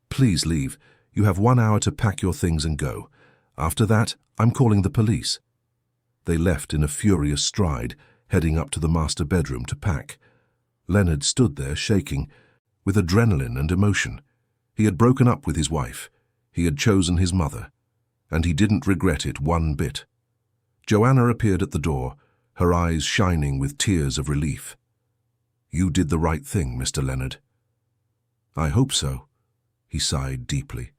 Speaker 1: "Please leave. You have 1 hour to pack your things and go. After that, I'm calling the police." They left in a furious stride, heading up to the master bedroom to pack. Leonard stood there shaking, with adrenaline and emotion. He had broken up with his wife. He had chosen his mother, and he didn't regret it one bit. Joanna appeared at the door, her eyes shining with tears of relief. You did the right thing, Mr. Leonard. I hope so, he sighed deeply.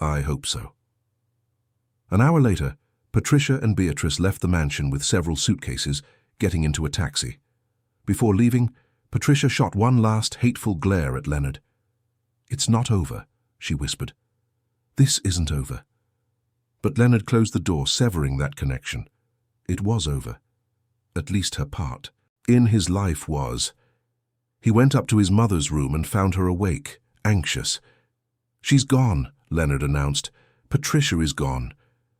Speaker 1: I hope so. An hour later, Patricia and Beatrice left the mansion with several suitcases, getting into a taxi. Before leaving, Patricia shot one last hateful glare at Leonard. It's not over, she whispered. This isn't over. But Leonard closed the door, severing that connection. It was over. At least her part. In his life was. He went up to his mother's room and found her awake, anxious. She's gone, Leonard announced. Patricia is gone.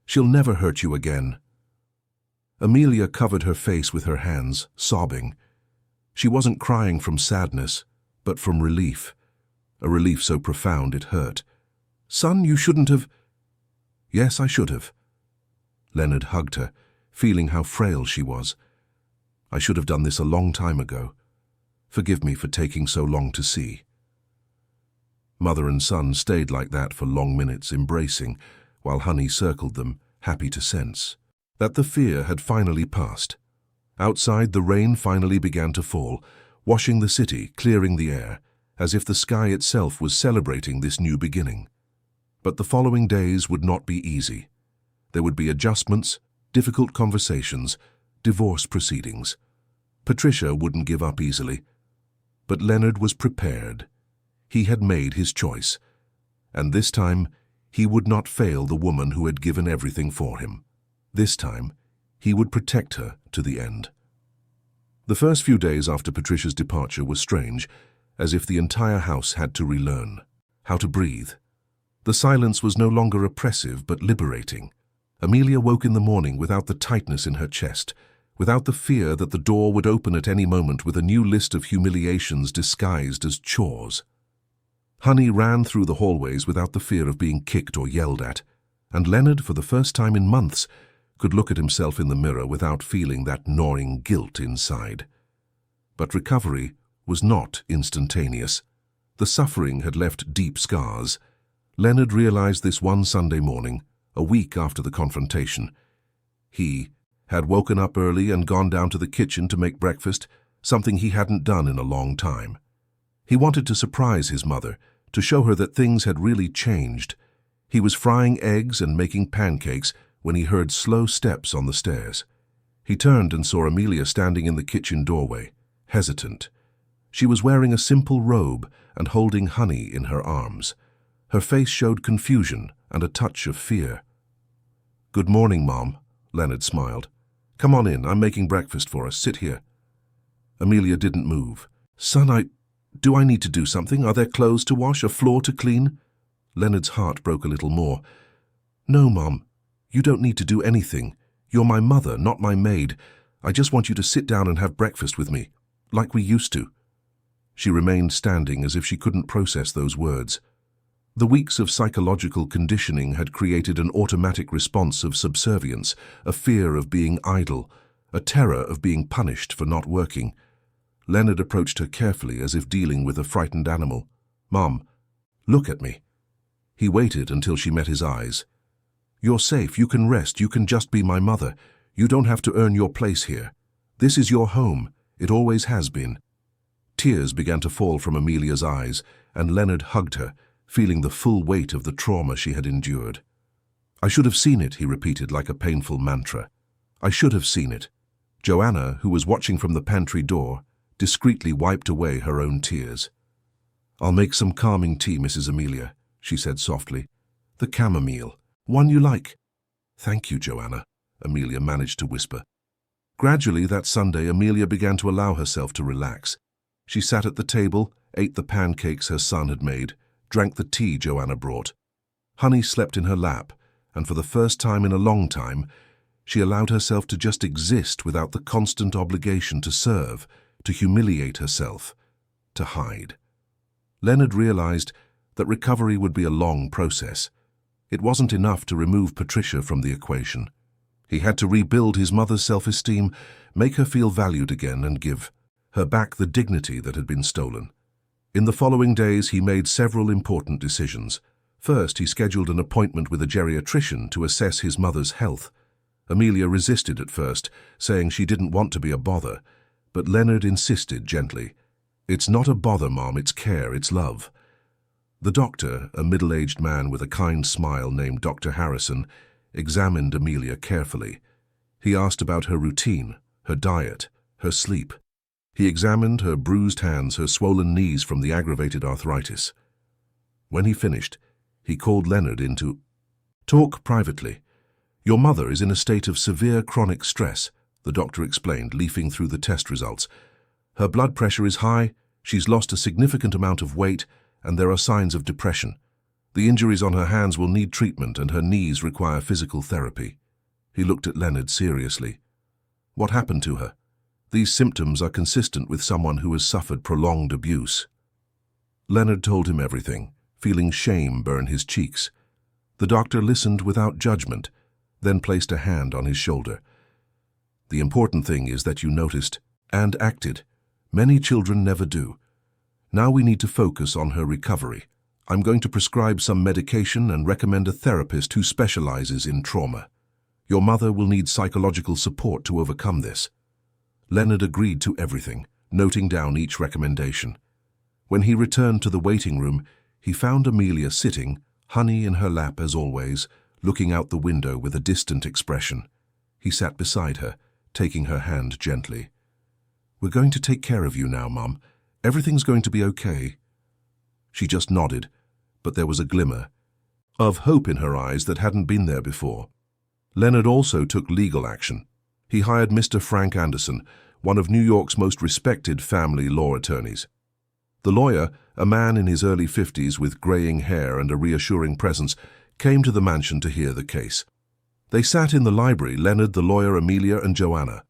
Speaker 1: She'll never hurt you again. Amelia covered her face with her hands, sobbing. She wasn't crying from sadness, but from relief. A relief so profound it hurt. Son, you shouldn't have... Yes, I should have. Leonard hugged her, feeling how frail she was. I should have done this a long time ago. Forgive me for taking so long to see. Mother and son stayed like that for long minutes, embracing, while Honey circled them, happy to sense that the fear had finally passed. Outside, the rain finally began to fall, washing the city, clearing the air, as if the sky itself was celebrating this new beginning. But the following days would not be easy. There would be adjustments, difficult conversations, divorce proceedings. Patricia wouldn't give up easily. But Leonard was prepared. He had made his choice. And this time, he would not fail the woman who had given everything for him. This time, he would protect her to the end. The first few days after Patricia's departure were strange, as if the entire house had to relearn how to breathe. The silence was no longer oppressive but liberating. Amelia woke in the morning without the tightness in her chest, without the fear that the door would open at any moment with a new list of humiliations disguised as chores. Honey ran through the hallways without the fear of being kicked or yelled at, and Leonard, for the first time in months, could look at himself in the mirror without feeling that gnawing guilt inside. But recovery was not instantaneous. The suffering had left deep scars. Leonard realized this one Sunday morning, a week after the confrontation. He had woken up early and gone down to the kitchen to make breakfast, something he hadn't done in a long time. He wanted to surprise his mother, to show her that things had really changed. He was frying eggs and making pancakes when he heard slow steps on the stairs. He turned and saw Amelia standing in the kitchen doorway, hesitant. She was wearing a simple robe and holding Honey in her arms. Her face showed confusion and a touch of fear. "Good morning, Mom," Leonard smiled. "Come on in, I'm making breakfast for us. Sit here." Amelia didn't move. "Son, do I need to do something? Are there clothes to wash, a floor to clean?" Leonard's heart broke a little more. "No, Mom, you don't need to do anything. You're my mother, not my maid. I just want you to sit down and have breakfast with me, like we used to." She remained standing as if she couldn't process those words. The weeks of psychological conditioning had created an automatic response of subservience, a fear of being idle, a terror of being punished for not working. Leonard approached her carefully as if dealing with a frightened animal. "Mom, look at me." He waited until she met his eyes. "You're safe, you can rest, you can just be my mother. You don't have to earn your place here. This is your home, it always has been." Tears began to fall from Amelia's eyes, and Leonard hugged her, feeling the full weight of the trauma she had endured. "I should have seen it," he repeated like a painful mantra. "I should have seen it." Joanna, who was watching from the pantry door, discreetly wiped away her own tears. "I'll make some calming tea, Mrs. Amelia," she said softly. "The chamomile. One you like." "Thank you, Joanna," Amelia managed to whisper. Gradually that Sunday, Amelia began to allow herself to relax. She sat at the table, ate the pancakes her son had made, drank the tea Joanna brought. Honey slept in her lap, and for the first time in a long time, she allowed herself to just exist without the constant obligation to serve, to humiliate herself, to hide. Leonard realized that recovery would be a long process. It wasn't enough to remove Patricia from the equation. He had to rebuild his mother's self-esteem, make her feel valued again, and give her back the dignity that had been stolen. In the following days, he made several important decisions. First, he scheduled an appointment with a geriatrician to assess his mother's health. Amelia resisted at first, saying she didn't want to be a bother, but Leonard insisted gently. "It's not a bother, Mom, it's care, it's love." The doctor, a middle-aged man with a kind smile named Dr. Harrison, examined Amelia carefully. He asked about her routine, her diet, her sleep. He examined her bruised hands, her swollen knees from the aggravated arthritis. When he finished, he called Leonard in to talk privately. "Your mother is in a state of severe chronic stress," the doctor explained, leafing through the test results. "Her blood pressure is high, she's lost a significant amount of weight, and there are signs of depression. The injuries on her hands will need treatment, and her knees require physical therapy." He looked at Leonard seriously. "What happened to her? These symptoms are consistent with someone who has suffered prolonged abuse." Leonard told him everything, feeling shame burn his cheeks. The doctor listened without judgment, then placed a hand on his shoulder. "The important thing is that you noticed and acted. Many children never do. Now we need to focus on her recovery. I'm going to prescribe some medication and recommend a therapist who specializes in trauma. Your mother will need psychological support to overcome this." Leonard agreed to everything, noting down each recommendation. When he returned to the waiting room, he found Amelia sitting, honey in her lap as always, looking out the window with a distant expression. He sat beside her, taking her hand gently. "We're going to take care of you now, Mum. Everything's going to be okay." She just nodded, but there was a glimmer of hope in her eyes that hadn't been there before. Leonard also took legal action. He hired Mr. Frank Anderson, one of New York's most respected family law attorneys. The lawyer, a man in his early 50s with graying hair and a reassuring presence, came to the mansion to hear the case. They sat in the library, Leonard, the lawyer, Amelia, and Joanna.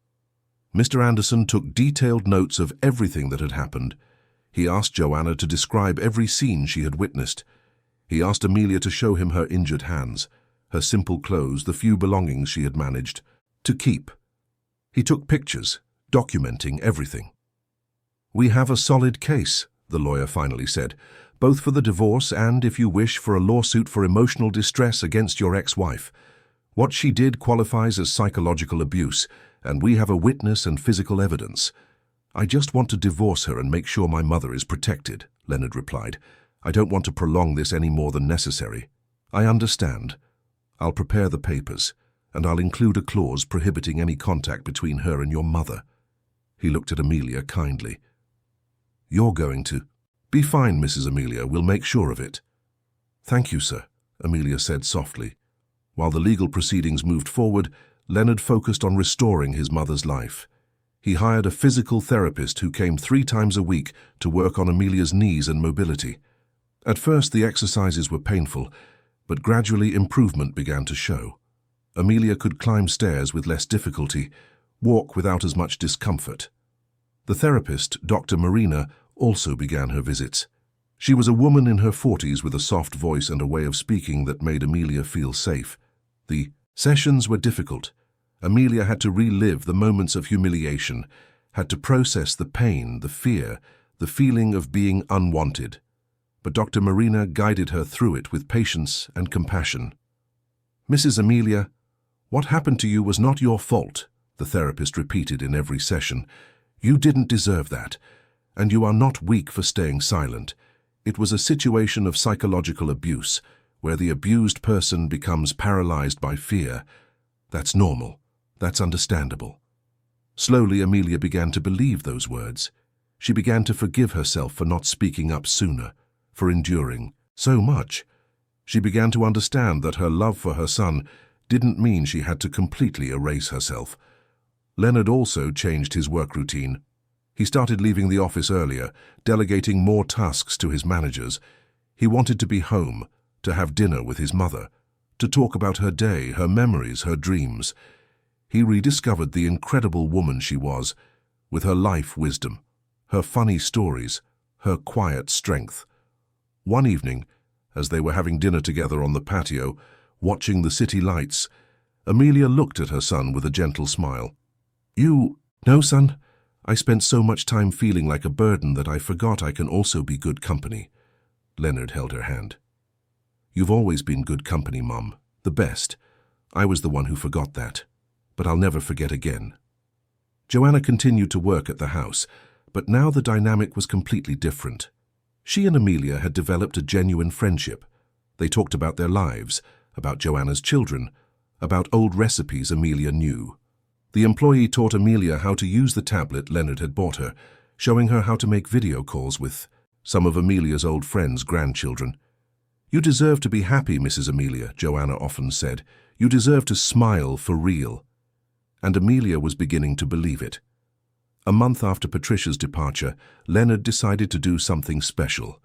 Speaker 1: Mr. Anderson took detailed notes of everything that had happened. He asked Joanna to describe every scene she had witnessed. He asked Amelia to show him her injured hands, her simple clothes, the few belongings she had managed to keep. He took pictures, documenting everything. "We have a solid case," the lawyer finally said, "both for the divorce and, if you wish, for a lawsuit for emotional distress against your ex-wife. What she did qualifies as psychological abuse, and we have a witness and physical evidence." "I just want to divorce her and make sure my mother is protected," Leonard replied. "I don't want to prolong this any more than necessary." "I understand. I'll prepare the papers, and I'll include a clause prohibiting any contact between her and your mother." He looked at Amelia kindly. "You're going to be fine, Mrs. Amelia. We'll make sure of it." "Thank you, sir," Amelia said softly. While the legal proceedings moved forward, Leonard focused on restoring his mother's life. He hired a physical therapist who came 3 times a week to work on Amelia's knees and mobility. At first, the exercises were painful, but gradually improvement began to show. Amelia could climb stairs with less difficulty, walk without as much discomfort. The therapist, Dr. Marina, also began her visits. She was a woman in her 40s with a soft voice and a way of speaking that made Amelia feel safe. The sessions were difficult. Amelia had to relive the moments of humiliation, had to process the pain, the fear, the feeling of being unwanted. But Dr. Marina guided her through it with patience and compassion. "Mrs. Amelia, what happened to you was not your fault," the therapist repeated in every session. "You didn't deserve that, and you are not weak for staying silent. It was a situation of psychological abuse, where the abused person becomes paralyzed by fear. That's normal. That's understandable." Slowly, Amelia began to believe those words. She began to forgive herself for not speaking up sooner, for enduring so much. She began to understand that her love for her son didn't mean she had to completely erase herself. Leonard also changed his work routine. He started leaving the office earlier, delegating more tasks to his managers. He wanted to be home, to have dinner with his mother, to talk about her day, her memories, her dreams. He rediscovered the incredible woman she was, with her life wisdom, her funny stories, her quiet strength. One evening, as they were having dinner together on the patio, watching the city lights, Amelia looked at her son with a gentle smile. "No, son. I spent so much time feeling like a burden that I forgot I can also be good company." Leonard held her hand. "You've always been good company, Mum. The best. I was the one who forgot that. But I'll never forget again." Joanna continued to work at the house, but now the dynamic was completely different. She and Amelia had developed a genuine friendship. They talked about their lives, about Joanna's children, about old recipes Amelia knew. The employee taught Amelia how to use the tablet Leonard had bought her, showing her how to make video calls with some of Amelia's old friends' grandchildren. "You deserve to be happy, Mrs. Amelia," Joanna often said. "You deserve to smile for real." And Amelia was beginning to believe it. A month after Patricia's departure, Leonard decided to do something special.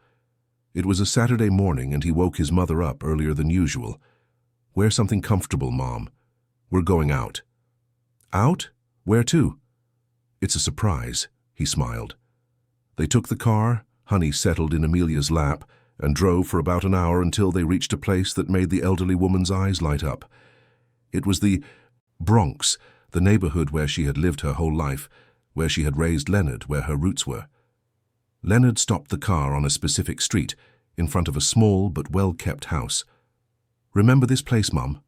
Speaker 1: It was a Saturday morning and he woke his mother up earlier than usual. "Wear something comfortable, Mom. We're going out." "Out? Where to?" "It's a surprise," he smiled. They took the car, Honey settled in Amelia's lap, and drove for about an hour until they reached a place that made the elderly woman's eyes light up. It was the Bronx, the neighborhood where she had lived her whole life, where she had raised Leonard, where her roots were. Leonard stopped the car on a specific street, in front of a small but well-kept house. "Remember this place, Mum?"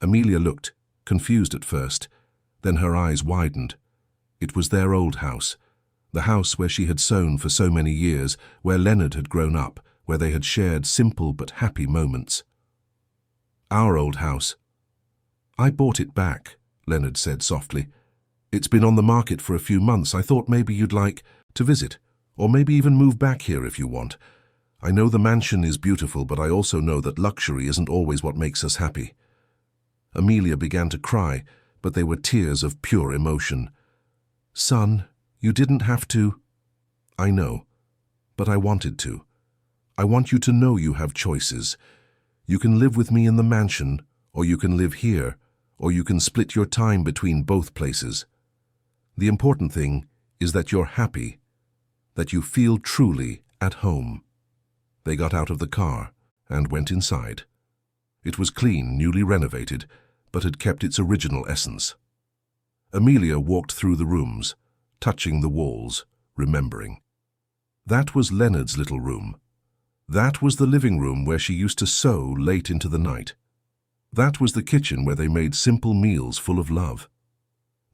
Speaker 1: Amelia looked, confused at first. Then her eyes widened. It was their old house, the house where she had sewn for so many years, where Leonard had grown up, where they had shared simple but happy moments. "Our old house." "I bought it back," Leonard said softly. "It's been on the market for a few months. I thought maybe you'd like to visit, or maybe even move back here if you want. I know the mansion is beautiful, but I also know that luxury isn't always what makes us happy." Amelia began to cry, but they were tears of pure emotion. "Son, you didn't have to." "I know, but I wanted to. I want you to know you have choices. You can live with me in the mansion, or you can live here, or you can split your time between both places. The important thing is that you're happy, that you feel truly at home." They got out of the car and went inside. It was clean, newly renovated, but had kept its original essence. Amelia walked through the rooms, touching the walls, remembering. That was Leonard's little room. That was the living room where she used to sew late into the night. That was the kitchen where they made simple meals full of love.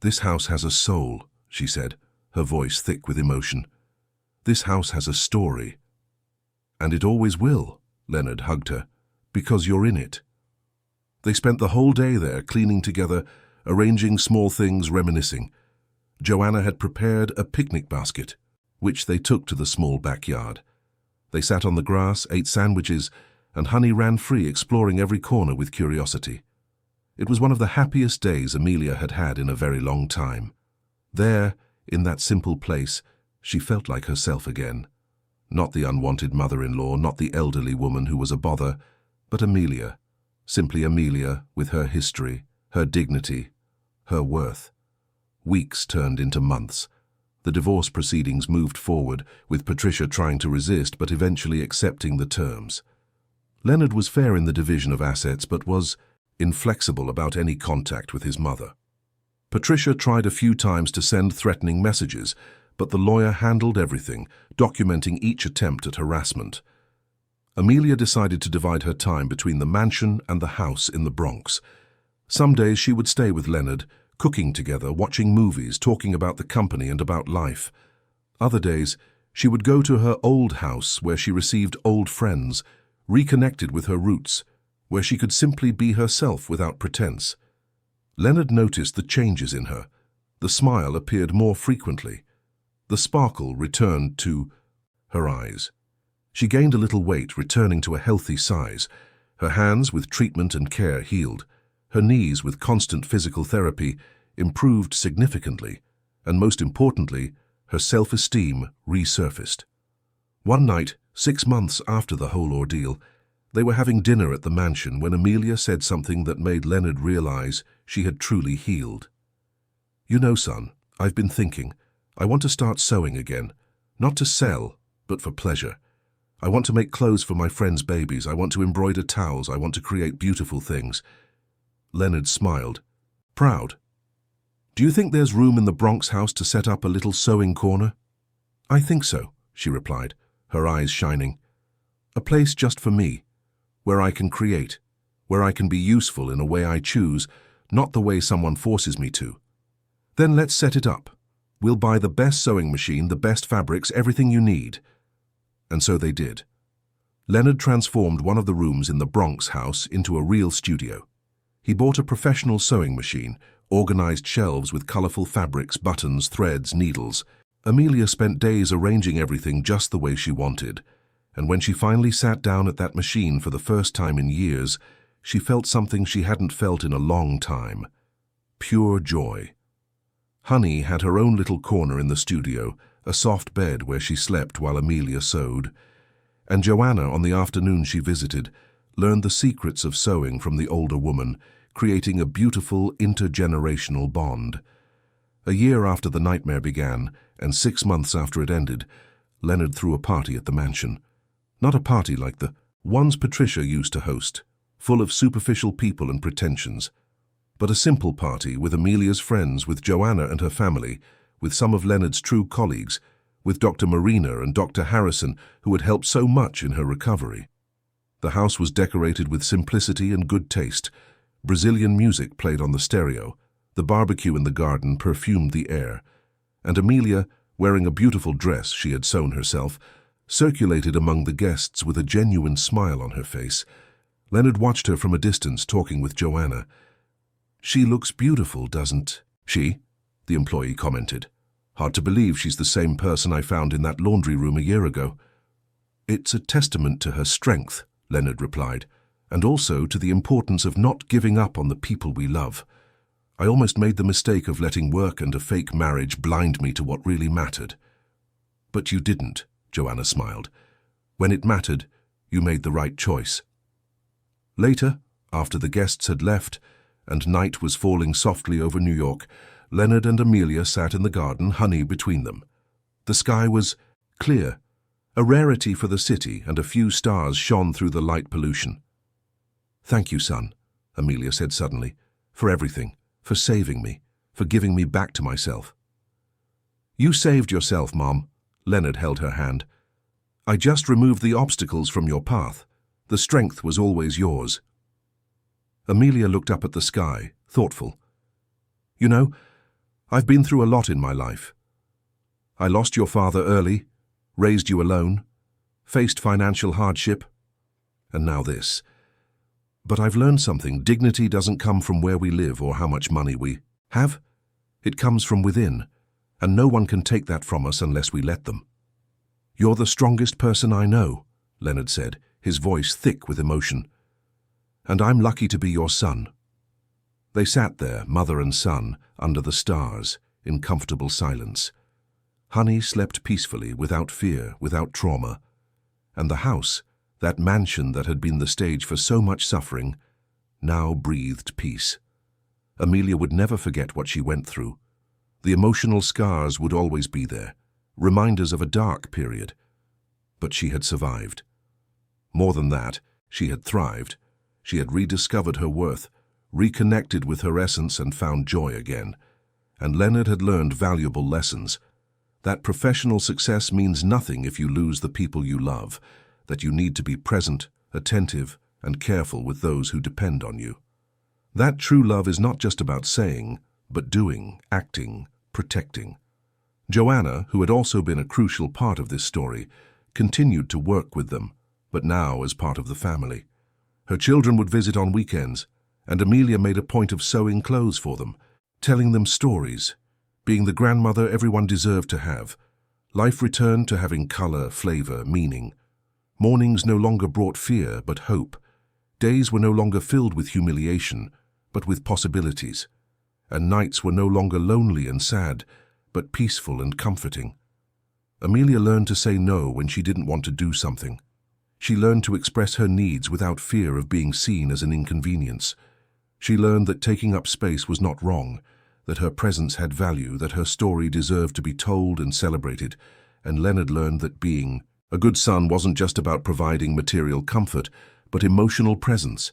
Speaker 1: "This house has a soul," she said, her voice thick with emotion. "This house has a story." "And it always will," Leonard hugged her, "because you're in it." They spent the whole day there, cleaning together, arranging small things, reminiscing. Joanna had prepared a picnic basket, which they took to the small backyard. They sat on the grass, ate sandwiches, and Honey ran free, exploring every corner with curiosity. It was one of the happiest days Amelia had had in a very long time. There, in that simple place, she felt like herself again. Not the unwanted mother-in-law, not the elderly woman who was a bother, but Amelia. Simply Amelia, with her history, her dignity, her worth. Weeks turned into months. The divorce proceedings moved forward, with Patricia trying to resist but eventually accepting the terms. Leonard was fair in the division of assets but was inflexible about any contact with his mother. Patricia tried a few times to send threatening messages, but the lawyer handled everything, documenting each attempt at harassment. Amelia decided to divide her time between the mansion and the house in the Bronx. Some days she would stay with Leonard, cooking together, watching movies, talking about the company and about life. Other days, she would go to her old house where she received old friends, reconnected with her roots, where she could simply be herself without pretense. Leonard noticed the changes in her. The smile appeared more frequently. The sparkle returned to her eyes. She gained a little weight, returning to a healthy size. Her hands, with treatment and care, healed. Her knees, with constant physical therapy, improved significantly. And most importantly, her self-esteem resurfaced. One night, 6 months after the whole ordeal, they were having dinner at the mansion when Amelia said something that made Leonard realize she had truly healed. "You know, son, I've been thinking. I want to start sewing again. Not to sell, but for pleasure. I want to make clothes for my friends' babies. I want to embroider towels. I want to create beautiful things." Leonard smiled. "Proud. Do you think there's room in the Bronx house to set up a little sewing corner?" "I think so," she replied, her eyes shining. "A place just for me, where I can create, where I can be useful in a way I choose, not the way someone forces me to." Then let's set it up. We'll buy the best sewing machine, the best fabrics, everything you need. And so they did. Leonard transformed one of the rooms in the Bronx house into a real studio. He bought a professional sewing machine, organized shelves with colorful fabrics, buttons, threads, needles. Amelia spent days arranging everything just the way she wanted, and when she finally sat down at that machine for the first time in years, she felt something she hadn't felt in a long time. Pure joy. Honey had her own little corner in the studio, a soft bed where she slept while Amelia sewed. And Joanna, on the afternoon she visited, learned the secrets of sewing from the older woman, creating a beautiful intergenerational bond. A year after the nightmare began, and 6 months after it ended, Leonard threw a party at the mansion. Not a party like the ones Patricia used to host, full of superficial people and pretensions, but a simple party with Amelia's friends, with Joanna and her family, with some of Leonard's true colleagues, with Dr. Marina and Dr. Harrison, who had helped so much in her recovery. The house was decorated with simplicity and good taste. Brazilian music played on the stereo, the barbecue in the garden perfumed the air, and Amelia, wearing a beautiful dress she had sewn herself, circulated among the guests with a genuine smile on her face. Leonard watched her from a distance, talking with Joanna. "She looks beautiful, doesn't she?" the employee commented. "Hard to believe she's the same person I found in that laundry room a year ago." "It's a testament to her strength," Leonard replied, "and also to the importance of not giving up on the people we love. I almost made the mistake of letting work and a fake marriage blind me to what really mattered." "But you didn't," Joanna smiled. "When it mattered, you made the right choice." Later, after the guests had left, and night was falling softly over New York, Leonard and Amelia sat in the garden, Honey between them. The sky was clear, a rarity for the city, and a few stars shone through the light pollution. "Thank you, son," Amelia said suddenly, "for everything, for saving me, for giving me back to myself." "You saved yourself, Mom." Leonard held her hand. "I just removed the obstacles from your path. The strength was always yours." Amelia looked up at the sky, thoughtful. "You know, I've been through a lot in my life. I lost your father early, raised you alone, faced financial hardship, and now this. But I've learned something. Dignity doesn't come from where we live or how much money we have. It comes from within, and no one can take that from us unless we let them." "You're the strongest person I know," Leonard said, his voice thick with emotion. "And I'm lucky to be your son." They sat there, mother and son, under the stars, in comfortable silence. Honey slept peacefully, without fear, without trauma. And the house, that mansion that had been the stage for so much suffering, now breathed peace. Amelia would never forget what she went through. The emotional scars would always be there, reminders of a dark period. But she had survived. More than that, she had thrived. She had rediscovered her worth, reconnected with her essence, and found joy again. And Leonard had learned valuable lessons. That professional success means nothing if you lose the people you love, that you need to be present, attentive, and careful with those who depend on you. That true love is not just about saying, but doing, acting, protecting. Joanna, who had also been a crucial part of this story, continued to work with them, but now as part of the family. Her children would visit on weekends, and Amelia made a point of sewing clothes for them, telling them stories, being the grandmother everyone deserved to have. Life returned to having color, flavor, meaning. Mornings no longer brought fear, but hope. Days were no longer filled with humiliation, but with possibilities. And nights were no longer lonely and sad, but peaceful and comforting. Amelia learned to say no when she didn't want to do something. She learned to express her needs without fear of being seen as an inconvenience. She learned that taking up space was not wrong, that her presence had value, that her story deserved to be told and celebrated, and Leonard learned that being a good son wasn't just about providing material comfort, but emotional presence.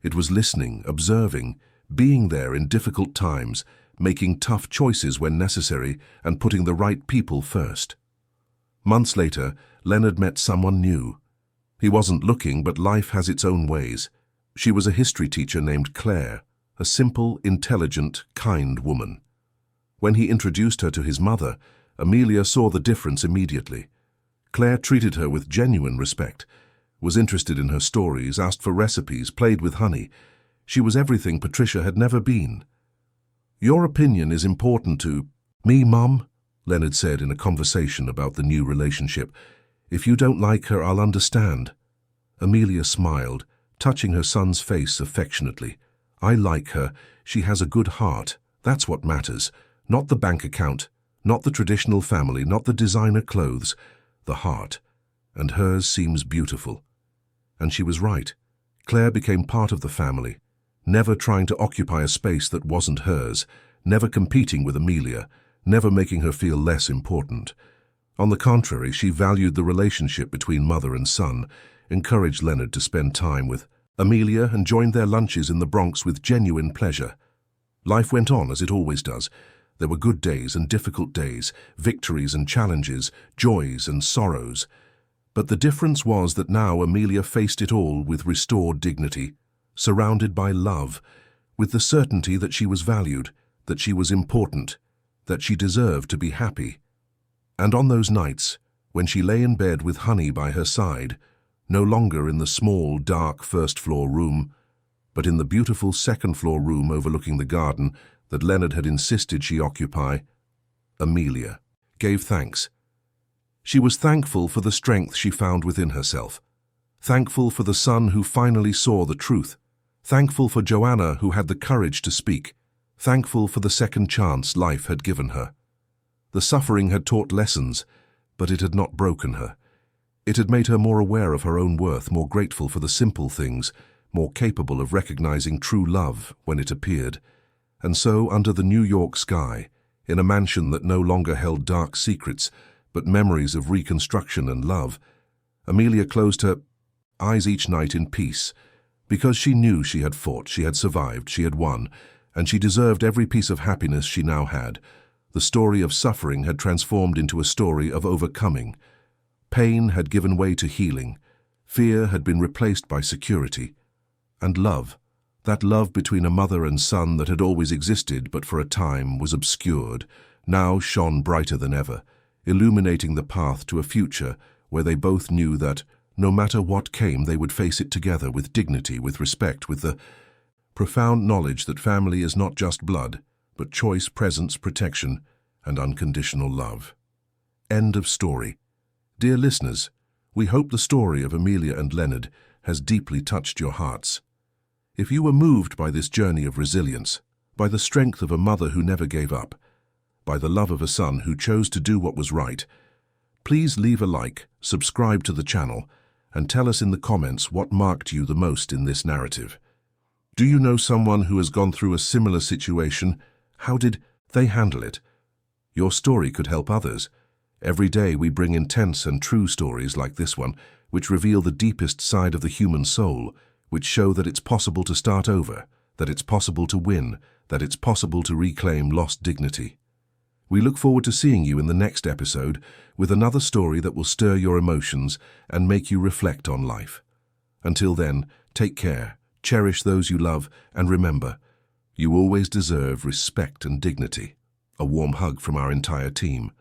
Speaker 1: It was listening, observing, being there in difficult times, making tough choices when necessary, and putting the right people first. Months later, Leonard met someone new. He wasn't looking, but life has its own ways. She was a history teacher named Claire, a simple, intelligent, kind woman. When he introduced her to his mother, Amelia saw the difference immediately. Claire treated her with genuine respect, was interested in her stories, asked for recipes, played with honey. She was everything Patricia had never been. "Your opinion is important to me, Mum," Leonard said in a conversation about the new relationship. "If you don't like her, I'll understand." Amelia smiled, touching her son's face affectionately. "I like her. She has a good heart. That's what matters. Not the bank account, not the traditional family, not the designer clothes. The heart. And hers seems beautiful." And she was right. Claire became part of the family, never trying to occupy a space that wasn't hers, never competing with Amelia, never making her feel less important. On the contrary, she valued the relationship between mother and son, encouraged Leonard to spend time with Amelia, and joined their lunches in the Bronx with genuine pleasure. Life went on as it always does. There were good days and difficult days, victories and challenges, joys and sorrows. But the difference was that now Amelia faced it all with restored dignity, surrounded by love, with the certainty that she was valued, that she was important, that she deserved to be happy. And on those nights, when she lay in bed with honey by her side, no longer in the small, dark first-floor room, but in the beautiful second-floor room overlooking the garden that Leonard had insisted she occupy, Amelia gave thanks. She was thankful for the strength she found within herself, thankful for the son who finally saw the truth, thankful for Joanna who had the courage to speak, thankful for the second chance life had given her. The suffering had taught lessons, but it had not broken her. It had made her more aware of her own worth, more grateful for the simple things, more capable of recognizing true love when it appeared. And so, under the New York sky, in a mansion that no longer held dark secrets, but memories of reconstruction and love, Amelia closed her eyes each night in peace, because she knew she had fought, she had survived, she had won, and she deserved every piece of happiness she now had. The story of suffering had transformed into a story of overcoming. Pain had given way to healing. Fear had been replaced by security. And love, that love between a mother and son that had always existed but for a time was obscured, now shone brighter than ever, illuminating the path to a future where they both knew that, no matter what came, they would face it together with dignity, with respect, with the profound knowledge that family is not just blood, but choice, presence, protection, and unconditional love. End of story. Dear listeners, we hope the story of Amelia and Leonard has deeply touched your hearts. If you were moved by this journey of resilience, by the strength of a mother who never gave up, by the love of a son who chose to do what was right, please leave a like, subscribe to the channel, and tell us in the comments what marked you the most in this narrative. Do you know someone who has gone through a similar situation? How did they handle it? Your story could help others. Every day we bring intense and true stories like this one, which reveal the deepest side of the human soul, which show that it's possible to start over, that it's possible to win, that it's possible to reclaim lost dignity. We look forward to seeing you in the next episode with another story that will stir your emotions and make you reflect on life. Until then, take care, cherish those you love, and remember, you always deserve respect and dignity. A warm hug from our entire team.